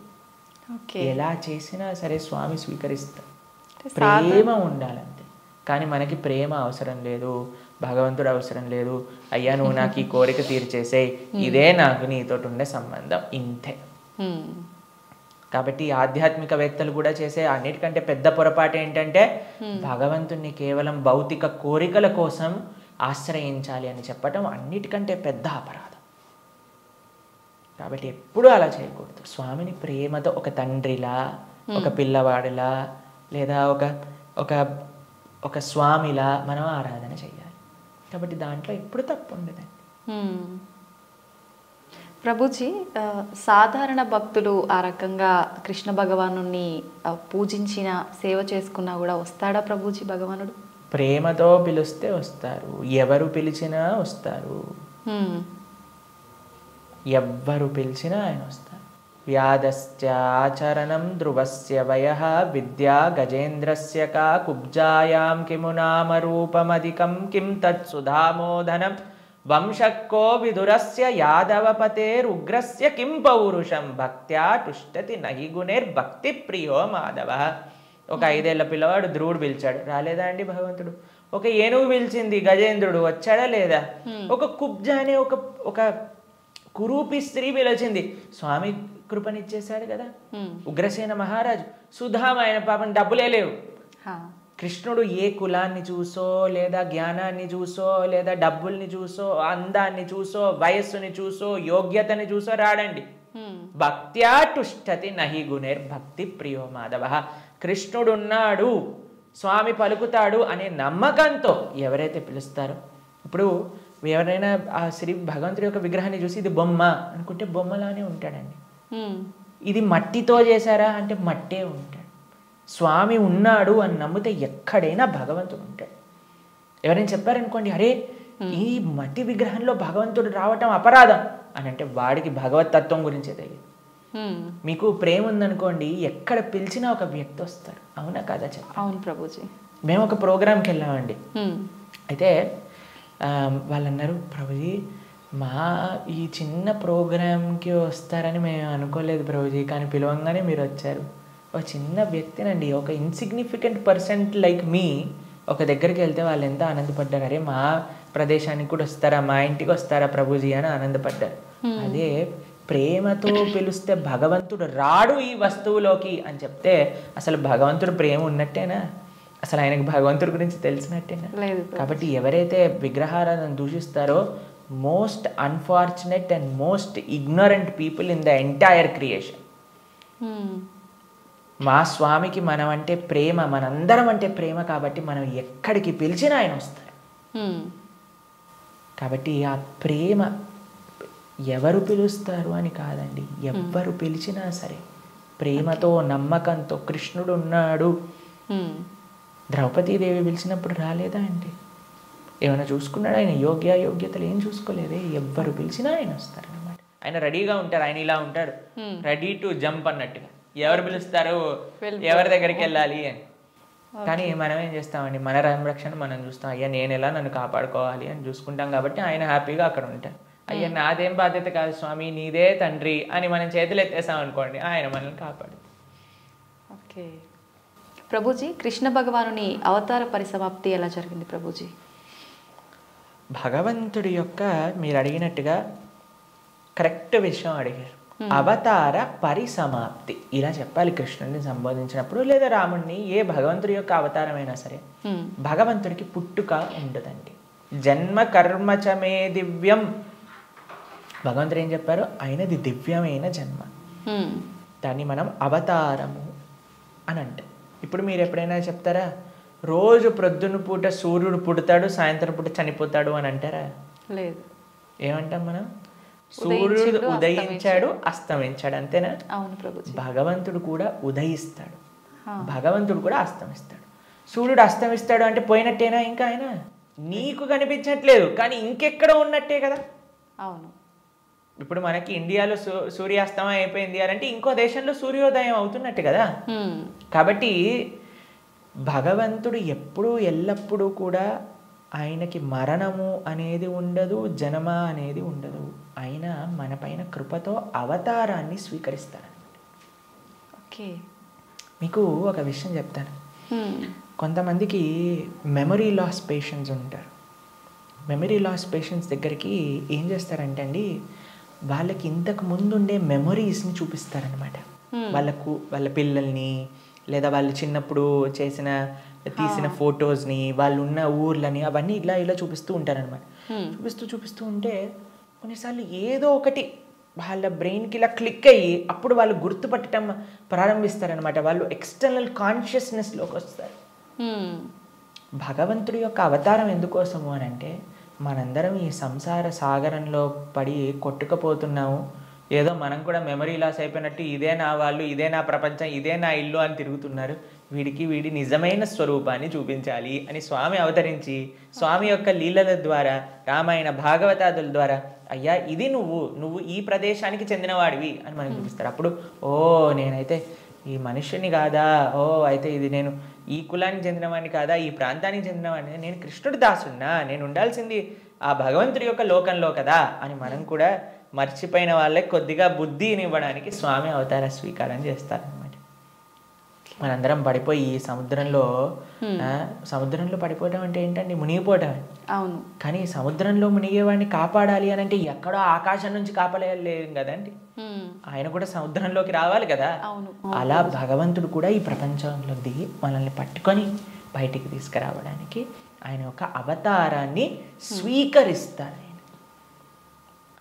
ఎలా చేసినా సరే స్వామి స్వీకరిస్తా. ప్రేమ ఉండాలంతే. కానీ మనకి ప్రేమ అవసరం లేదు, భగవంతుడు అవసరం లేదు. అయ్యా నువ్వు నాకు ఈ కోరిక తీర్చేసేయ్, ఇదే నాకు నీతో ఉండే సంబంధం, ఇంతే. కాబట్టి ఆధ్యాత్మికవేత్తలు కూడా చేసే అన్నిటికంటే పెద్ద పొరపాటు ఏంటంటే భగవంతుణ్ణి కేవలం భౌతిక కోరికల కోసం ఆశ్రయించాలి అని చెప్పటం అన్నిటికంటే పెద్ద అపరాధం. కాబట్టి ఎప్పుడూ అలా చేయకూడదు. స్వామిని ప్రేమతో ఒక తండ్రిలా, ఒక పిల్లవాడిలా, లేదా ఒక స్వామిలా మనం ఆరాధన చేయాలి. కాబట్టి దాంట్లో ఎప్పుడు తప్పు ఉండదండి. ప్రభుజీ, సాధారణ భక్తులు ఆ రకంగా కృష్ణ భగవాను పూజించిన సేవ చేసుకున్నా కూడా వస్తాడా ప్రభుజీ భగవానుడు? ప్రేమతో పిలిస్తే వస్తారు, ఎవరు పిలిచినా వస్తారు, ఎవ్వరు పిలిచినా ఆయన వస్తారు. వ్యాధస్య ఆచరణం ధ్రువస్య వయః విద్యా గజేంద్రస్య కా కుబ్జాయాం కిము నామ రూపమధికం కిం తత్సుధామోదనం వంశక్కో విదురస్య యాదవపతేరుగ్రస్య కిం పౌరుషం భక్త్యా తుష్టతి నహి గుణైర్భక్తి ప్రియో మాధవ. ఒక 5 ఏళ్ల పిల్లవాడు ధ్రువుడు పిలిచాడు, రాలేదా అండి భగవంతుడు? ఒక ఏనుగు పిలిచింది, గజేంద్రుడు వచ్చాడా లేదా? ఒక కుబ్జ అనే ఒక కురూపి స్త్రీ పిలిచింది, స్వామి కృపనిచ్చేశాడు కదా. ఉగ్రసేన మహారాజు, సుధామ, ఆయన పాపం డబ్బులే లేవు. కృష్ణుడు ఏ కులాన్ని చూసో, లేదా జ్ఞానాన్ని చూసో, లేదా డబ్బుల్ని చూసో, అందాన్ని చూసో, వయస్సుని చూసో, యోగ్యతని చూసో రాడండి. భక్త్యా తుష్టతి నహి గుణైర్భక్తి ప్రియో మాధవ. కృష్ణుడున్నాడు, స్వామి పలుకుతాడు అనే నమ్మకంతో ఎవరైతే పిలుస్తారో, ఇప్పుడు ఎవరైనా ఆ శ్రీ భగవంతుడి యొక్క విగ్రహాన్ని చూసి ఇది బొమ్మ అనుకుంటే బొమ్మలానే ఉంటాడండి. ఇది మట్టితో చేశారా అంటే మట్టే ఉంటాడు. స్వామి ఉన్నాడు అని నమ్మితే ఎక్కడైనా భగవంతుడు ఉంటాడు. ఎవరైనా చెప్పారనుకోండి, అరే ఈ మట్టి విగ్రహంలో భగవంతుడు రావటం అపరాధం అని అంటే వాడికి భగవతత్వం గురించే తెలియదు. మీకు ప్రేమ ఉందనుకోండి, ఎక్కడ పిలిచినా ఒక వ్యక్తి వస్తారు. అవునా కదా? అవును ప్రభుజీ. మేము ఒక ప్రోగ్రామ్కి వెళ్ళామండి. అయితే వాళ్ళు అన్నారు, ప్రభుజీ మా ఈ చిన్న ప్రోగ్రామ్కి వస్తారని మేము అనుకోలేదు ప్రభుజీ, కానీ పిలవంగానే మీరు వచ్చారు. ఒక చిన్న వ్యక్తినండి, ఒక ఇన్సిగ్నిఫికెంట్ పర్సన్ లైక్ మీ ఒక దగ్గరికి వెళ్తే వాళ్ళు ఎంత ఆనందపడ్డారు. అరే మా ప్రదేశానికి కూడా వస్తారా, మా ఇంటికి వస్తారా ప్రభుజీ అని ఆనందపడ్డారు. అదే ప్రేమతో పిలిస్తే భగవంతుడు రాడు ఈ వస్తువులోకి అని చెప్తే అసలు భగవంతుడు ప్రేమ ఉన్నట్టేనా? అసలు ఆయనకు భగవంతుడి గురించి తెలిసినట్టేనా? కాబట్టి ఎవరైతే విగ్రహారాధన దూషిస్తారో most unfortunate and most ignorant people in the entire creation. మా స్వామికి మనం అంటే ప్రేమ, మనందరం అంటే ప్రేమ, కాబట్టి మనం ఎక్కడికి పిలిచినా ఆయన వస్తారు. కాబట్టి ఆ ప్రేమ ఎవరు పిలుస్తారు అని కాదండి, ఎవ్వరు పిలిచినా సరే ప్రేమతో నమ్మకంతో కృష్ణుడు ఉన్నాడు. ద్రౌపదీదేవి పిలిచినప్పుడు రాలేదా అండి? ఏమైనా చూసుకున్నాడు ఆయన? యోగ్యతలు ఏం చూసుకోలేదే. ఎవ్వరు పిలిచినా ఆయన వస్తారు అనమాట. ఆయన రెడీగా ఉంటారు. ఆయన ఇలా ఉంటాడు, రెడీ టు జంప్ అన్నట్టుగా. ఎవరు పిలుస్తారు, ఎవరి దగ్గరికి వెళ్ళాలి అని. కానీ మనం ఏం చేస్తామండి, మన సంరక్షణ మనం చూస్తాం. అయ్యా నేను ఎలా నన్ను కాపాడుకోవాలి అని చూసుకుంటాం. కాబట్టి ఆయన హ్యాపీగా అక్కడ ఉంటారు. అయ్యా నాదేం బాధ్యత కాదు స్వామి, నీదే తండ్రి అని మనం చేతులు ఎత్తేసాం అనుకోండి, ఆయన మనల్ని కాపాడు. ఓకే ప్రభుజీ, కృష్ణ భగవానుని అవతార పరిసమాప్తి ఎలా జరిగింది ప్రభుజీ? భగవంతుడి యొక్క, మీరు అడిగినట్టుగా కరెక్ట్ విషయం అడిగారు. అవతార పరిసమాప్తి ఇలా చెప్పాలి కృష్ణుడిని సంబోధించినప్పుడు, లేదా రాముడిని, ఏ భగవంతుడి యొక్క అవతారమైనా సరే. భగవంతుడికి పుట్టుక ఉండదండి. జన్మ కర్మచమే దివ్యం. భగవంతుడు ఏం చెప్పారు? ఆయనది దివ్యమైన జన్మ. దాన్ని మనం అవతారము అని అంటాం. ఇప్పుడు మీరు ఎప్పుడైనా చెప్తారా, రోజు ప్రొద్దున పూట సూర్యుడు పుడతాడు, సాయంత్రం పూట చనిపోతాడు అని అంటారా? లేదు. ఏమంటాం మనం? సూర్యుడు ఉదయించాడు, అస్తమించాడు, అంతేనా? అవును ప్రభుజీ. భగవంతుడు కూడా ఉదయిస్తాడు, భగవంతుడు కూడా అస్తమిస్తాడు. సూర్యుడు అస్తమిస్తాడు అంటే పోయినట్టేనా? ఇంకా ఆయన నీకు కనిపించట్లేదు, కానీ ఇంకెక్కడ ఉన్నట్టే కదా. అవును. ఇప్పుడు మనకి ఇండియాలో సూర్యాస్తమయం అయిపోయింది అని అంటే ఇంకో దేశంలో సూర్యోదయం అవుతున్నట్టు కదా. కాబట్టి భగవంతుడు ఎప్పుడూ ఎల్లప్పుడూ కూడా ఆయనకి మరణము అనేది ఉండదు, జన్మ అనేది ఉండదు. ఆయన మన పైన కృపతో అవతారాన్ని స్వీకరిస్తారనమాట. ఓకే, మీకు ఒక విషయం చెప్తాను. కొంతమందికి మెమరీ లాస్ పేషెంట్స్ ఉంటారు. మెమరీ లాస్ పేషెంట్స్ దగ్గరికి ఏం చేస్తారంటే అండి, వాళ్ళకి ఇంతకు ముందు ఉండే మెమరీస్ని చూపిస్తారనమాట. వాళ్ళ పిల్లల్ని, లేదా వాళ్ళు చిన్నప్పుడు తీసిన ఫొటోస్ని, వాళ్ళు ఉన్న ఊర్లని, అవన్నీ ఇలా చూపిస్తూ ఉంటారనమాట. చూపిస్తూ ఉంటే కొన్నిసార్లు ఏదో ఒకటి వాళ్ళ బ్రెయిన్కి ఇలా క్లిక్ అయ్యి అప్పుడు వాళ్ళు గుర్తుపట్టడం ప్రారంభిస్తారనమాట. వాళ్ళు ఎక్స్టర్నల్ కాన్షియస్నెస్లోకి వస్తారు. భగవంతుడి యొక్క అవతారం ఎందుకోసము అని అంటే, మనందరం ఈ సంసార సాగరంలో పడి కొట్టుకుపోతున్నాము. ఏదో మనం కూడా మెమరీ లాస్ అయిపోయినట్టు ఇదే నా వాళ్ళు, ఇదే నా ప్రపంచం, ఇదే నా ఇల్లు అని తిరుగుతున్నారు. వీడి నిజమైన స్వరూపాన్ని చూపించాలి అని స్వామి అవతరించి, స్వామి యొక్క లీలల ద్వారా, రామాయణ భాగవతాదుల ద్వారా, అయ్యా ఇది నువ్వు ఈ ప్రదేశానికి చెందినవాడివి అని మనకు చూపిస్తారు. అప్పుడు నేనైతే ఈ మనుష్యుని కాదా, అయితే ఇది నేను ఈ కులానికి చెందినవాడిని కాదా, ఈ ప్రాంతానికి చెందినవాడిని, నేను కృష్ణుడి దాసున్నా, నేను ఉండాల్సింది ఆ భగవంతుడి యొక్క లోకంలో కదా అని మనం కూడా మర్చిపోయిన వాళ్ళకి కొద్దిగా బుద్ధినివ్వడానికి స్వామి అవతార స్వీకారం చేస్తారనమాట. మనందరం పడిపోయి ఈ సముద్రంలో పడిపోవడం అంటే ఏంటండి? మునిగిపోవటం. అవును. కానీ సముద్రంలో మునిగేవాడిని కాపాడాలి అని అంటే ఎక్కడో ఆకాశం నుంచి కాపాడలేం కదండి, ఆయన కూడా సముద్రంలోకి రావాలి కదా. అలా భగవంతుడు కూడా ఈ ప్రపంచంలో దిగి మనల్ని పట్టుకొని బయటికి తీసుకురావడానికి ఆయన యొక్క అవతారాన్ని స్వీకరిస్తారు.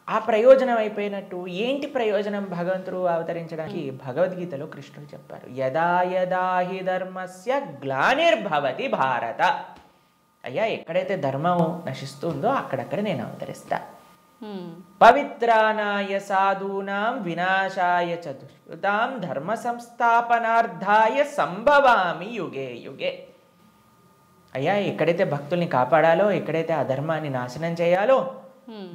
ఆ ప్రయోజనం అయిపోయినట్టు ఏంటి ప్రయోజనం భగవంతుడు అవతరించడానికి? భగవద్గీతలో కృష్ణుడు చెప్పారు, యదా యదా హి ధర్మస్య గ్లానిర్భవతి భారత. అయ్యా ఎక్కడైతే ధర్మము నశిస్తుందో అక్కడక్కడ నేను అవతరిస్తా. పవిత్రానాయ సాధూనాం వినాశాయ చ దుష్కృతాం ధర్మ సంస్థాపనార్థాయ సంభవామి యుగే యుగే. అయ్యా ఎక్కడైతే భక్తుల్ని కాపాడాలో, ఎక్కడైతే ఆ ధర్మాన్ని నాశనం చేయాలో,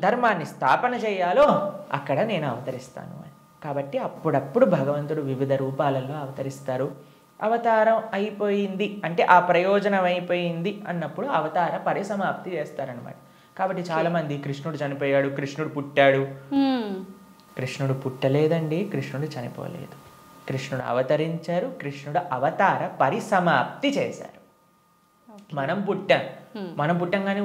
ధర్మాన్ని స్థాపన చేయాలో అక్కడ నేను అవతరిస్తాను అని. కాబట్టి అప్పుడప్పుడు భగవంతుడు వివిధ రూపాలలో అవతరిస్తారు. అవతారం అయిపోయింది అంటే, ఆ ప్రయోజనం అయిపోయింది అన్నప్పుడు అవతార పరిసమాప్తి చేస్తారనమాట. కాబట్టి చాలామంది కృష్ణుడు చనిపోయాడు, కృష్ణుడు పుట్టాడు. కృష్ణుడు పుట్టలేదండి, కృష్ణుడు చనిపోలేదు. కృష్ణుడు అవతరించారు, కృష్ణుడు అవతార పరిసమాప్తి చేశారు. మనం పుట్టంగానే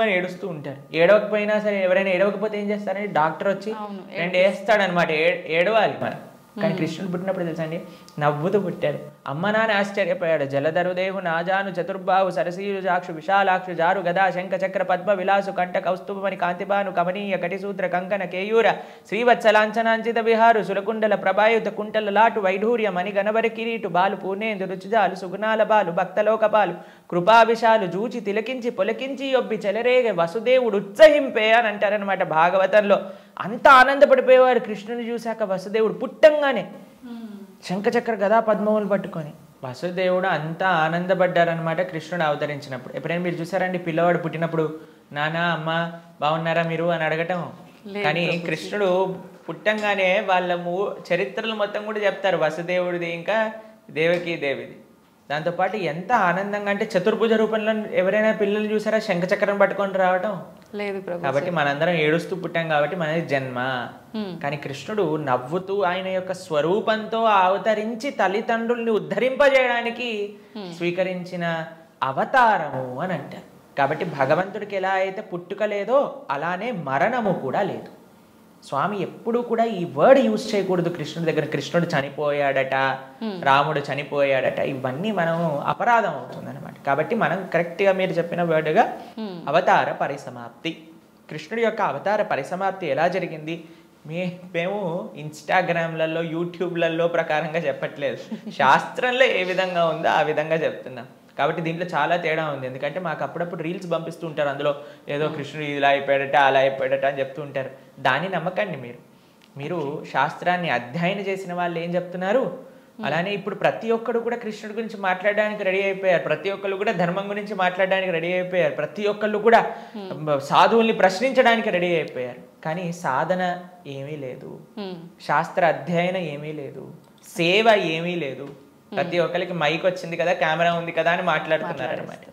అని ఏడుస్తూ ఉంటారు. ఏడవకపోయినా సరే, ఎవరైనా ఏడవకపోతే ఏం చేస్తారంటే డాక్టర్ వచ్చి 2 వేస్తాడనమాట. ఏడవాలి మనం. కానీ కృష్ణుడు పుట్టినప్పుడు తెలుసా అండి, నవ్వుతూ పుట్టాడు. అమ్మ నాన్న ఆశ్చర్యపోయాడు. జలధరుదేహు నాజాను చతుర్బాహు సరసీరు జాక్షు విశాలాక్షు జారు గదా శంఖ చక్ర పద్మ విలాసు కంఠ కౌస్తుభమణి కాంతిబాను కమనీయ కటిసూత్ర కంకణ కేయూర శ్రీవత్సలాంఛనాంచిత విహారు సురకుండల ప్రభాయుత కుంటల లాటు వైఢూర్య మణి గణవర కిరీటు బాలు పూర్ణేందు రుచిజాలు సుగుణాల బాలు భక్తలోక బాలు కృపావిశాలు జూచి తిలకించి పొలకించి యొబ్బి చెలరేగ వసుదేవుడు ఉత్సహింపే అని అంటారనమాట భాగవతంలో. అంత ఆనందపడిపోయేవారు కృష్ణుని చూశాక. వసుదేవుడు పుట్టంగానే శంఖచక్ర గదా పద్మములు పట్టుకొని వసుదేవుడు అంతా ఆనందపడ్డారనమాట కృష్ణుడు అవతరించినప్పుడు. ఎప్పుడైనా మీరు చూసారండి పిల్లవాడు పుట్టినప్పుడు నానా అమ్మ బాగున్నారా మీరు అని అడగటం? కానీ కృష్ణుడు పుట్టంగానే వాళ్ళ చరిత్రలు మొత్తం కూడా చెప్తారు, వసుదేవుడిది ఇంకా దేవకీ దేవిది. దాంతోపాటు ఎంత ఆనందంగా అంటే చతుర్భుజ రూపంలో ఎవరైనా పిల్లలు చూసారా శంఖచక్రం పట్టుకొని రావటం? లేదు. కాబట్టి మనందరం ఏడుస్తూ పుట్టాం కాబట్టి మనది జన్మ. కానీ కృష్ణుడు నవ్వుతూ ఆయన యొక్క స్వరూపంతో అవతరించి తల్లిదండ్రుల్ని ఉద్ధరింపజేయడానికి స్వీకరించిన అవతారము అని అంటారు. కాబట్టి భగవంతుడికి ఎలా అయితే పుట్టుక లేదో అలానే మరణము కూడా లేదు. స్వామి ఎప్పుడూ కూడా ఈ వర్డ్ యూజ్ చేయకూడదు కృష్ణుడి దగ్గర. కృష్ణుడు చనిపోయాడట, రాముడు చనిపోయాడట, ఇవన్నీ మనం అపరాధం అవుతుంది అనమాట. కాబట్టి మనం కరెక్ట్గా మీరు చెప్పిన వర్డ్గా అవతార పరిసమాప్తి. కృష్ణుడి యొక్క అవతార పరిసమాప్తి ఎలా జరిగింది? మేము ఇన్స్టాగ్రామ్లలో యూట్యూబ్లలో ప్రకారంగా చెప్పట్లేదు, శాస్త్రంలో ఏ విధంగా ఉందో ఆ విధంగా చెప్తున్నాం. కాబట్టి దీంట్లో చాలా తేడా ఉంది. ఎందుకంటే మాకు అప్పుడప్పుడు రీల్స్ పంపిస్తూ ఉంటారు, అందులో ఏదో కృష్ణుడు ఇలా అయిపోయాడట అలా అయిపోయాడట అని చెప్తూ ఉంటారు. దాన్ని నమ్మకండి. మీరు శాస్త్రాన్ని అధ్యయనం చేసిన వాళ్ళు ఏం చెప్తున్నారు, అలానే ఇప్పుడు ప్రతి ఒక్కరు కూడా కృష్ణుడి గురించి మాట్లాడడానికి రెడీ అయిపోయారు. ప్రతి ఒక్కరు కూడా ధర్మం గురించి మాట్లాడడానికి రెడీ అయిపోయారు. ప్రతి ఒక్కళ్ళు కూడా సాధువుల్ని ప్రశ్నించడానికి రెడీ అయిపోయారు. కానీ సాధన ఏమీ లేదు, శాస్త్ర అధ్యయనం ఏమీ లేదు, సేవ ఏమీ లేదు. ప్రతి ఒక్కరికి మైక్ వచ్చింది కదా, కెమెరా ఉంది కదా అని మాట్లాడుతున్నారు అనమాట.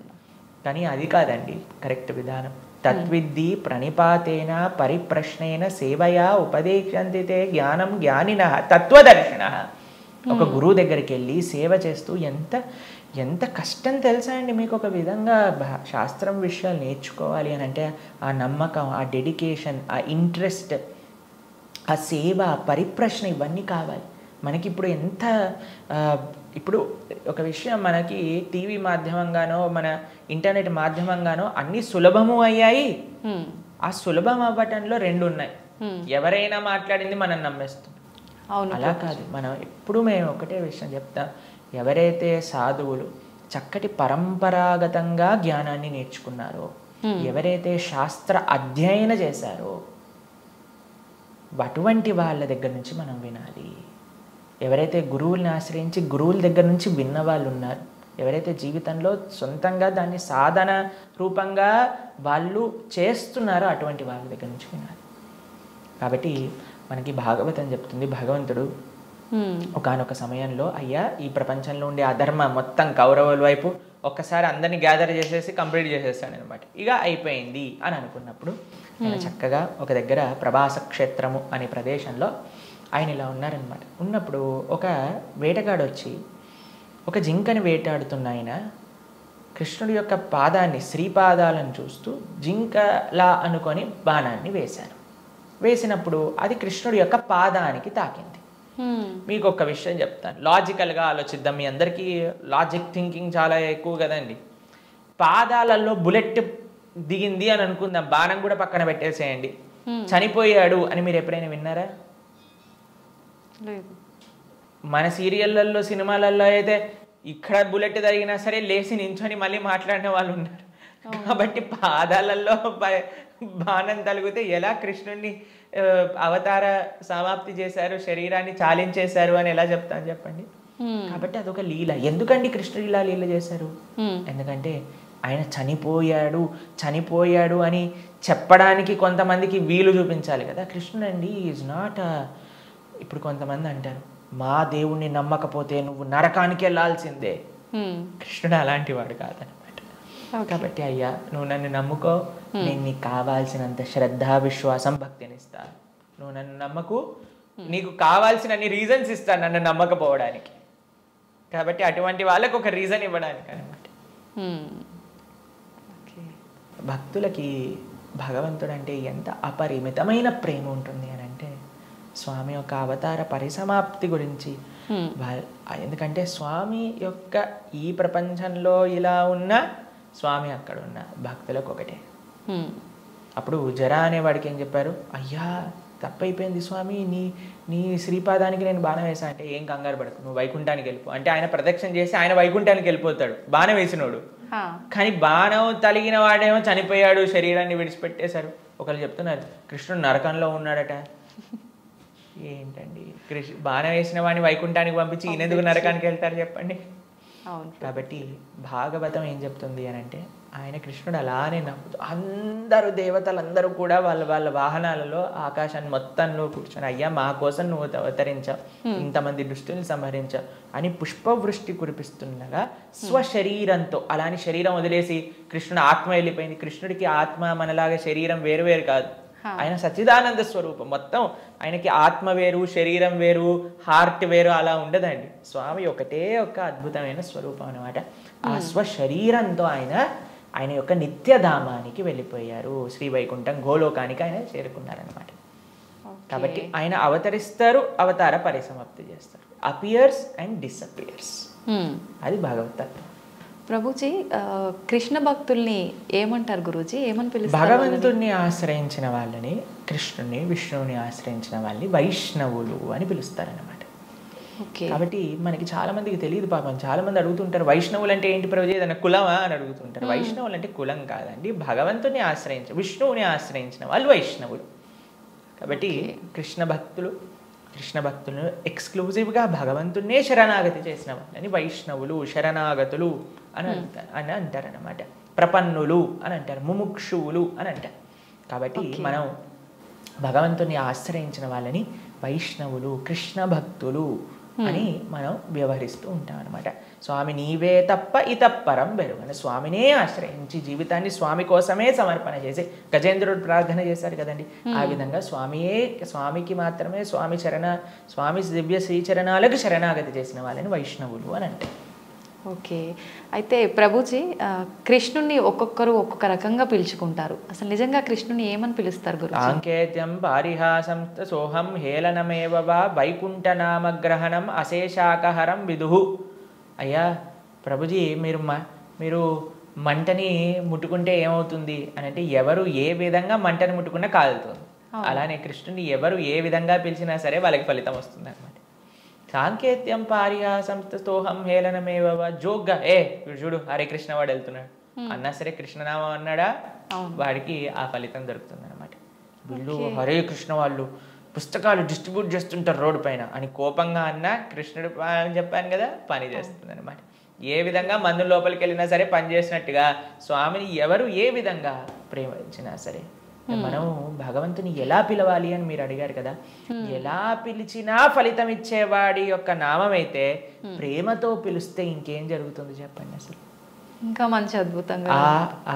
కానీ అది కాదండి కరెక్ట్ విధానం. తత్విద్ధి ప్రణిపాతేన పరిప్రశ్నేన సేవయా ఉపదేశంతితే జ్ఞానం జ్ఞానిన తత్వదర్శన. ఒక గురువు దగ్గరికి వెళ్ళి సేవ చేస్తూ ఎంత కష్టం తెలుసా అండి మీకు? ఒక విధంగా శాస్త్రం విషయాలు నేర్చుకోవాలి అని అంటే ఆ నమ్మకం, ఆ డెడికేషన్, ఆ ఇంట్రెస్ట్, ఆ సేవ, పరిప్రశ్న ఇవన్నీ కావాలి మనకి. ఇప్పుడు ఒక విషయం, మనకి టీవీ మాధ్యమంగానో మన ఇంటర్నెట్ మాధ్యమంగానో అన్ని సులభము అయ్యాయి. ఆ సులభం అవ్వటంలో రెండు ఉన్నాయి. ఎవరైనా మాట్లాడింది మనం నమ్మేస్తాం. అలా కాదు. మనం మేము ఒకటే విషయం చెప్తాం, ఎవరైతే సాధువులు చక్కటి పరంపరాగతంగా జ్ఞానాన్ని నేర్చుకున్నారో, ఎవరైతే శాస్త్ర అధ్యయనం చేశారో అటువంటి వాళ్ళ దగ్గర నుంచి మనం వినాలి. ఎవరైతే గురువుల్ని ఆశ్రయించి గురువుల దగ్గర నుంచి విన్న వాళ్ళు ఉన్నారు, ఎవరైతే జీవితంలో సొంతంగా దాన్ని సాధన రూపంగా వాళ్ళు చేస్తున్నారో అటువంటి వాళ్ళ దగ్గర నుంచి వినాలి. కాబట్టి మనకి భాగవతం చెప్తుంది, భగవంతుడు ఒకానొక సమయంలో అయ్యా ఈ ప్రపంచంలో ఉండే అధర్మ మొత్తం కౌరవుల వైపు ఒక్కసారి అందరినీ గ్యాదర్ చేసేసి కంప్లీట్ చేసేసాడు అనమాట. ఇక అయిపోయింది అని అనుకున్నప్పుడు ఆయన చక్కగా ఒక దగ్గర ప్రభాస క్షేత్రము అనే ప్రదేశంలో ఆయన ఇలా ఉన్నారనమాట. ఉన్నప్పుడు ఒక వేటగాడు వచ్చి ఒక జింకని వేటాడుతున్న ఆయన కృష్ణుడి యొక్క పాదాన్ని, శ్రీపాదాలను చూస్తూ జింకలా అనుకొని బాణాన్ని వేశారు. వేసినప్పుడు అది కృష్ణుడి యొక్క పాదానికి తాకింది. మీకు ఒక విషయం చెప్తాను, లాజికల్గా ఆలోచిద్దాం. మీ అందరికీ లాజిక్ థింకింగ్ చాలా ఎక్కువ కదండి. పాదాలలో బుల్లెట్ దిగింది అని అనుకుందాం, బాణం కూడా పక్కన పెట్టేసేయండి, చనిపోయాడు అని మీరు ఎప్పుడైనా విన్నారా? మన సీరియళ్ళల్లో సినిమాలలో అయితే ఇక్కడ బుల్లెట్ జరిగినా సరే లేచి నించొని మళ్ళీ మాట్లాడిన వాళ్ళు ఉన్నారు. కాబట్టి పాదాలలో బాణం తలిగితే ఎలా కృష్ణుడిని అవతార సమాప్తి చేశారు, శరీరాన్ని చాలించేశారు అని ఎలా చెప్తాను చెప్పండి? కాబట్టి అదొక లీల. ఎందుకండి కృష్ణుడు ఇలా లీల చేశారు? ఎందుకంటే ఆయన చనిపోయాడు అని చెప్పడానికి కొంతమందికి వీలు చూపించాలి కదా. కృష్ణుడు అండి ఈజ్ నాట్. ఇప్పుడు కొంతమంది అంటారు, మా దేవుణ్ణి నమ్మకపోతే నువ్వు నరకానికి వెళ్ళాల్సిందే. కృష్ణుడు అలాంటి వాడు కాదనమాట. కాబట్టి అయ్యా నువ్వు నన్ను నమ్ముకో, నేను నీకు కావాల్సినంత శ్రద్ధ, విశ్వాసం, భక్తిని ఇస్తాను. నువ్వు నన్ను నమ్మకు, నీకు కావాల్సిన రీజన్స్ ఇస్తాను నన్ను నమ్మకపోవడానికి. కాబట్టి అటువంటి వాళ్ళకు ఒక రీజన్ ఇవ్వడానికి అనమాట. భక్తులకి భగవంతుడు అంటే ఎంత అపరిమితమైన ప్రేమ ఉంటుంది అని అంటే స్వామి యొక్క అవతార పరిసమాప్తి గురించి ఎందుకంటే స్వామి యొక్క ఈ ప్రపంచంలో ఇలా ఉన్న స్వామి అక్కడ ఉన్న భక్తులకు ఒకటే. అప్పుడు జర అనేవాడికి ఏం చెప్పారు, అయ్యా తప్పైపోయింది స్వామి, నీ శ్రీపాదానికి నేను బాణం వేసా అంటే, ఏం కంగారు పడకు, నువ్వు వైకుంఠానికి వెళ్ళిపో అంటే ఆయన ప్రదక్షిణ చేసి ఆయన వైకుంఠానికి వెళ్ళిపోతాడు బాణం వేసినోడు. కానీ బాణం తలిగిన వాడేమో చనిపోయాడు, శరీరాన్ని విడిచిపెట్టేశారు. ఒకళ్ళు చెప్తున్నారు కృష్ణుడు నరకంలో ఉన్నాడట. ఏంటండి, బాణం వేసిన వాడిని వైకుంఠానికి పంపించి ఈయనెందుకు నరకానికి వెళ్తారు చెప్పండి. కాబట్టి భాగవతం ఏం చెప్తుంది అని అంటే, ఆయన కృష్ణుడు అలానే నవ్వుతూ అందరూ దేవతలందరూ కూడా వాళ్ళ వాళ్ళ వాహనాలలో ఆకాశాన్ని మొత్తంలో కూర్చొని, అయ్యా మా కోసం నువ్వు అవతరించావు, ఇంతమంది దుష్టుల్ని సంహరించావు అని పుష్పవృష్టి కురిపిస్తుండగా స్వశరీరంతో, అలాని శరీరం వదిలేసి కృష్ణుడు ఆత్మ వెళ్ళిపోయింది. కృష్ణుడికి ఆత్మ మనలాగా శరీరం వేరు వేరు కాదు, ఆయన సచ్చిదానంద స్వరూపం. మొత్తం ఆయనకి ఆత్మ వేరు, శరీరం వేరు, హార్ట్ వేరు అలా ఉండదండి. స్వామి ఒకటే ఒక అద్భుతమైన స్వరూపం అనమాట. ఆ స్వశరీరంతో ఆయన యొక్క నిత్యధామానికి వెళ్ళిపోయారు. శ్రీ వైకుంఠం గోలోకానికి ఆయన చేరుకున్నారనమాట. కాబట్టి ఆయన అవతరిస్తారు, అవతార పరిసమాప్తి చేస్తారు. Appears and disappears. అది భగవతత్వం. ప్రభుజీ, కృష్ణ భక్తుల్ని ఏమంటారు గురూజీ, ఏమని పిలుస్తారు? భగవంతుణ్ణి ఆశ్రయించిన వాళ్ళని, కృష్ణుని విష్ణువుని ఆశ్రయించిన వాళ్ళని వైష్ణవులు అని పిలుస్తారనమాట. కాబట్టి మనకి చాలా మందికి తెలియదు పాపం. చాలా మంది అడుగుతుంటారు వైష్ణవులు అంటే ఏంటి ప్రభుజీ, ఏదైనా కులమా అని అడుగుతుంటారు. వైష్ణవులు అంటే కులం కాదండి, భగవంతుని విష్ణువుని ఆశ్రయించిన వాళ్ళు వైష్ణవులు. కాబట్టి కృష్ణ భక్తులను ఎక్స్క్లూజివ్గా భగవంతున్నే శరణాగతి చేసిన వాళ్ళని వైష్ణవులు, శరణాగతులు అని అంటారనమాట. ప్రపన్నులు అని అంటారు, ముముక్షువులు అని అంటారు. కాబట్టి మనం భగవంతుని ఆశ్రయించిన వాళ్ళని వైష్ణవులు, కృష్ణ భక్తులు అని మనం వ్యవహరిస్తూ ఉంటాం అనమాట. స్వామి నీవే తప్ప ఇతప్పరం బెరుగని, స్వామినే ఆశ్రయించి జీవితాన్ని స్వామి కోసమే సమర్పణ చేసి గజేంద్రుడు ప్రార్థన చేశారు కదండి, ఆ విధంగా స్వామికి మాత్రమే స్వామి దివ్య శ్రీచరణాలకు శరణాగతి చేసిన వాళ్ళని వైష్ణవులు అని అంటారు. ఓకే. అయితే ప్రభుజీ, కృష్ణుణ్ణి ఒక్కొక్కరు ఒక్కొక్క రకంగా పిలుచుకుంటారు. అసలు నిజంగా కృష్ణుని ఏమని పిలుస్తారు గురు? సాంకేత్యం పారిహాసం సోహం హేళనమేవ వా వైకుంఠనామగ్రహణం అశేషాకహరం విదుహు. అయ్యా ప్రభుజీ, మీరు మంటని ముట్టుకుంటే ఏమవుతుంది అని అంటే, ఎవరు ఏ విధంగా మంటని ముట్టుకున్నా కాలుతుంది. అలానే కృష్ణుని ఎవరు ఏ విధంగా పిలిచినా సరే వాళ్ళకి ఫలితం వస్తుంది అనమాట. సాంకేత్యం పారిహాసం స్తోహం హేళనమేవ జోగ్గా చూడు హరే కృష్ణ వాడు వెళ్తున్నాడు అన్నా సరే, కృష్ణనామం అన్నాడా వాడికి ఆ ఫలితం దొరుకుతుంది అనమాట. వీళ్ళు హరే కృష్ణ వాళ్ళు పుస్తకాలు డిస్ట్రిబ్యూట్ చేస్తుంటారు రోడ్డు పైన అని కోపంగా అన్నా, కృష్ణుడు చెప్పాను కదా పని చేస్తుంది అనమాట. ఏ విధంగా మందు లోపలికి వెళ్ళినా సరే పని చేసినట్టుగా స్వామిని ఎవరు ఏ విధంగా ప్రేమించినా సరే, మనం భగవంతుని ఎలా పిలవాలి అని మీరు అడిగారు కదా, ఎలా పిలిచినా ఫలితం ఇచ్చేవాడి యొక్క నామం అయితే ప్రేమతో పిలిస్తే ఇంకేం జరుగుతుంది చెప్పండి. అసలు ఇంకా మంచి అద్భుతంగా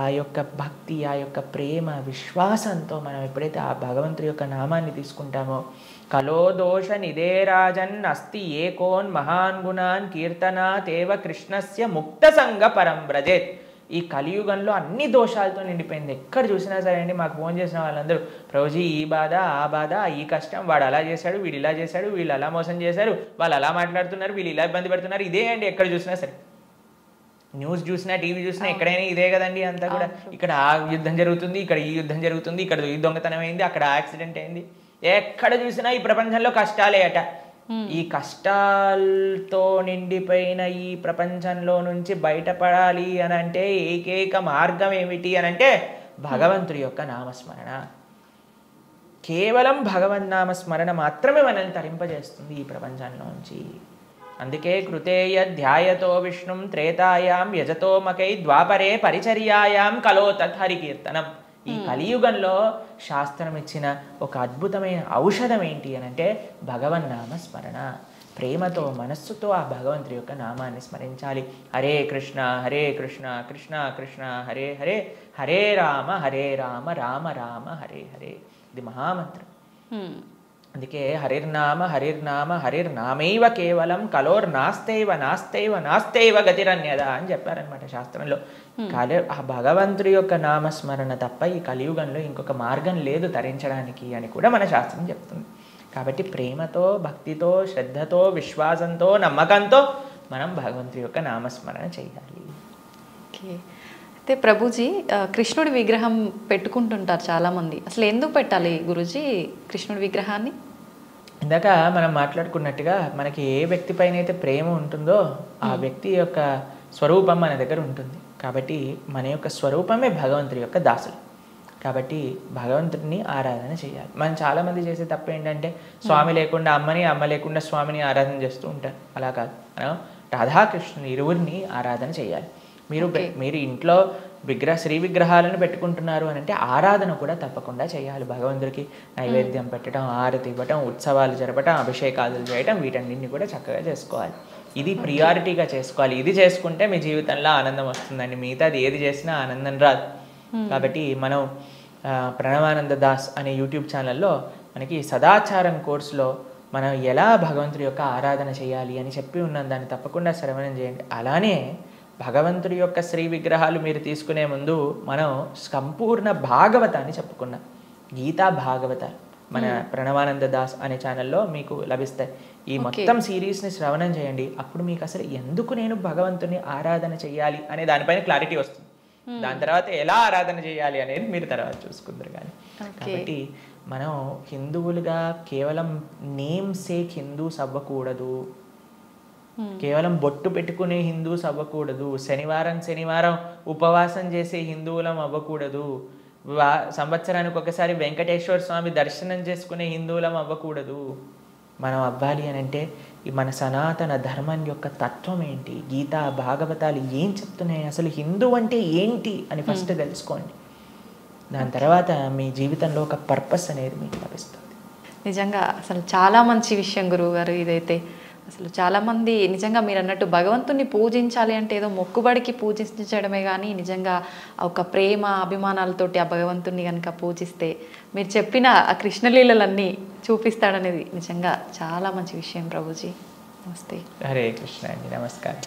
ఆ యొక్క భక్తి, ఆ యొక్క ప్రేమ, విశ్వాసంతో మనం ఎప్పుడైతే ఆ భగవంతుడి యొక్క నామాన్ని తీసుకుంటామో, కలో దోష నిదేరాజన్ అస్తి ఏకోన్ మహాన్ గుణాన్ కీర్తనాతేవ కృష్ణస్య ముక్త సంగ పరం బ్రజేత్. ఈ కలియుగంలో అన్ని దోషాలతో నిండిపోయింది. ఎక్కడ చూసినా సరే అండి, మాకు ఫోన్ చేసిన వాళ్ళందరూ ప్రభుజీ ఈ బాధ, ఆ బాధ, ఈ కష్టం, వాడు అలా చేశాడు, వీడు ఇలా చేశాడు, వీళ్ళు అలా మోసం చేశారు, వాళ్ళు అలా మాట్లాడుతున్నారు, వీళ్ళు ఇలా ఇబ్బంది పెడుతున్నారు, ఇదే అండి ఎక్కడ చూసినా సరే. న్యూస్ చూసినా, టీవీ చూసినా ఎక్కడైనా ఇదే కదండి అంతా కూడా. ఇక్కడ ఆ యుద్ధం జరుగుతుంది, ఇక్కడ ఈ యుద్ధం జరుగుతుంది, ఇక్కడ ఈ దొంగతనం అయింది, అక్కడ యాక్సిడెంట్ అయింది. ఎక్కడ చూసినా ఈ ప్రపంచంలో కష్టాలే అట. ఈ కష్టాలతో నిండిపోయిన ఈ ప్రపంచంలో నుంచి బయటపడాలి అని అంటే ఏకైక మార్గం ఏమిటి అని అంటే భగవంతుడి యొక్క నామస్మరణ. కేవలం భగవన్నామస్మరణ మాత్రమే మనల్ని తరింపజేస్తుంది ఈ ప్రపంచంలోంచి. అందుకే కృతేయ ధ్యాయతో విష్ణుం త్రేతాయాం యజతో మకై ద్వాపరే పరిచర్యాయాం కలో తత్హరికీర్తనం. ఈ కలియుగంలో శాస్త్రం ఇచ్చిన ఒక అద్భుతమైన ఔషధం ఏంటి అని అంటే భగవన్నామ స్మరణ. ప్రేమతో మనస్సుతో ఆ భగవంతుడి యొక్క నామాన్ని స్మరించాలి. హరే కృష్ణ కృష్ణ కృష్ణ హరే హరే, హరే రామ రామ రామ హరే హరే. ఇది మహామంత్రం. అందుకే హరిర్నామ హరిర్నామైవ కేవలం నాస్తైవ గతిరన్యద అని చెప్పారనమాట శాస్త్రంలో. ఆ భగవంతుడి యొక్క నామస్మరణ తప్ప ఈ కలియుగంలో ఇంకొక మార్గం లేదు తరించడానికి అని కూడా మన శాస్త్రం చెప్తుంది. కాబట్టి ప్రేమతో, భక్తితో, శ్రద్ధతో, విశ్వాసంతో, నమ్మకంతో మనం భగవంతుడి యొక్క నామస్మరణ చేయాలి. ఓకే. అయితే ప్రభుజీ కృష్ణుడి విగ్రహం పెట్టుకుంటుంటారు చాలామంది. అసలు ఎందుకు పెట్టాలి గురూజీ కృష్ణుడి విగ్రహాన్ని? ఇందాక మనం మాట్లాడుకున్నట్టుగా మనకి ఏ వ్యక్తి పైన అయితే ప్రేమ ఉంటుందో ఆ వ్యక్తి యొక్క స్వరూపం మన దగ్గర ఉంటుంది. కాబట్టి మన యొక్క స్వరూపమే భగవంతుడి యొక్క దాసులు. కాబట్టి భగవంతుడిని ఆరాధన చేయాలి. మనం చాలామంది చేసే తప్పు ఏంటంటే స్వామి లేకుండా అమ్మని, అమ్మ లేకుండా స్వామిని ఆరాధన చేస్తూ ఉంటారు. అలా కాదు, మనం రాధాకృష్ణుని ఇరువురిని ఆరాధన చేయాలి. మీరు ఇంట్లో శ్రీ విగ్రహాలను పెట్టుకుంటున్నారు అని అంటే ఆరాధన కూడా తప్పకుండా చేయాలి. భగవంతుడికి నైవేద్యం పెట్టడం, ఆరతి ఇవ్వటం, ఉత్సవాలు జరపటం, అభిషేకాలు చేయటం, వీటన్నింటినీ కూడా చక్కగా చేసుకోవాలి. ఇది ప్రియారిటీగా చేసుకోవాలి. ఇది చేసుకుంటే మీ జీవితంలో ఆనందం వస్తుందండి. మిగతాది ఏది చేసినా ఆనందం రాదు. కాబట్టి మనం ప్రణవానంద దాస్ అనే యూట్యూబ్ ఛానల్లో మనకి సదాచారం కోర్సులో మనం ఎలా భగవంతుడి యొక్క ఆరాధన చేయాలి అని చెప్పి ఉన్నాం. దాన్ని తప్పకుండా శ్రవణం చేయండి. అలానే భగవంతుడి యొక్క శ్రీ విగ్రహాలు మీరు తీసుకునే ముందు మనం సంపూర్ణ భాగవతాన్ని చెప్పుకున్నాం. గీతా భాగవతాలు మన ప్రణవానంద దాస్ అనే ఛానల్లో మీకు లభిస్తాయి. ఈ మొత్తం సిరీస్ని శ్రవణం చేయండి. అప్పుడు మీకు అసలు ఎందుకు నేను భగవంతుని ఆరాధన చేయాలి అనే దానిపైన క్లారిటీ వస్తుంది. దాని తర్వాత ఎలా ఆరాధన చేయాలి అనేది మీరు తర్వాత చూసుకుందరు. కానీ కాబట్టి మనం హిందువులుగా కేవలం నేమ్ సేక్ హిందూస్ అవ్వకూడదు. కేవలం బొట్టు పెట్టుకునే హిందూస్ అవ్వకూడదు. శనివారం ఉపవాసం చేసే హిందువులం అవ్వకూడదు. సంవత్సరానికి ఒకసారి వెంకటేశ్వర స్వామి దర్శనం చేసుకునే హిందువులం అవ్వకూడదు. మనం అవ్వాలి అని అంటే మన సనాతన ధర్మం యొక్క తత్వం ఏంటి, గీతా భాగవతాలు ఏం చెప్తున్నాయి, అసలు హిందూ అంటే ఏంటి అని ఫస్ట్ తెలుసుకోండి. దాని తర్వాత మీ జీవితంలో ఒక పర్పస్ అనేది మీకు లభిస్తుంది. నిజంగా అసలు చాలా మంచి విషయం గురువు గారు ఇదైతే. అసలు చాలామంది నిజంగా మీరు అన్నట్టు భగవంతుని పూజించాలి అంటే ఏదో మొక్కుబడికి పూజించడమే కానీ నిజంగా ఒక ప్రేమ అభిమానాలతోటి ఆ భగవంతుని కనుక పూజిస్తే మీరు చెప్పిన ఆ కృష్ణలీలలన్నీ చూపిస్తాడనేది నిజంగా చాలా మంచి విషయం ప్రభుజీ. నమస్తే. హరే కృష్ణ అండి. నమస్కారం.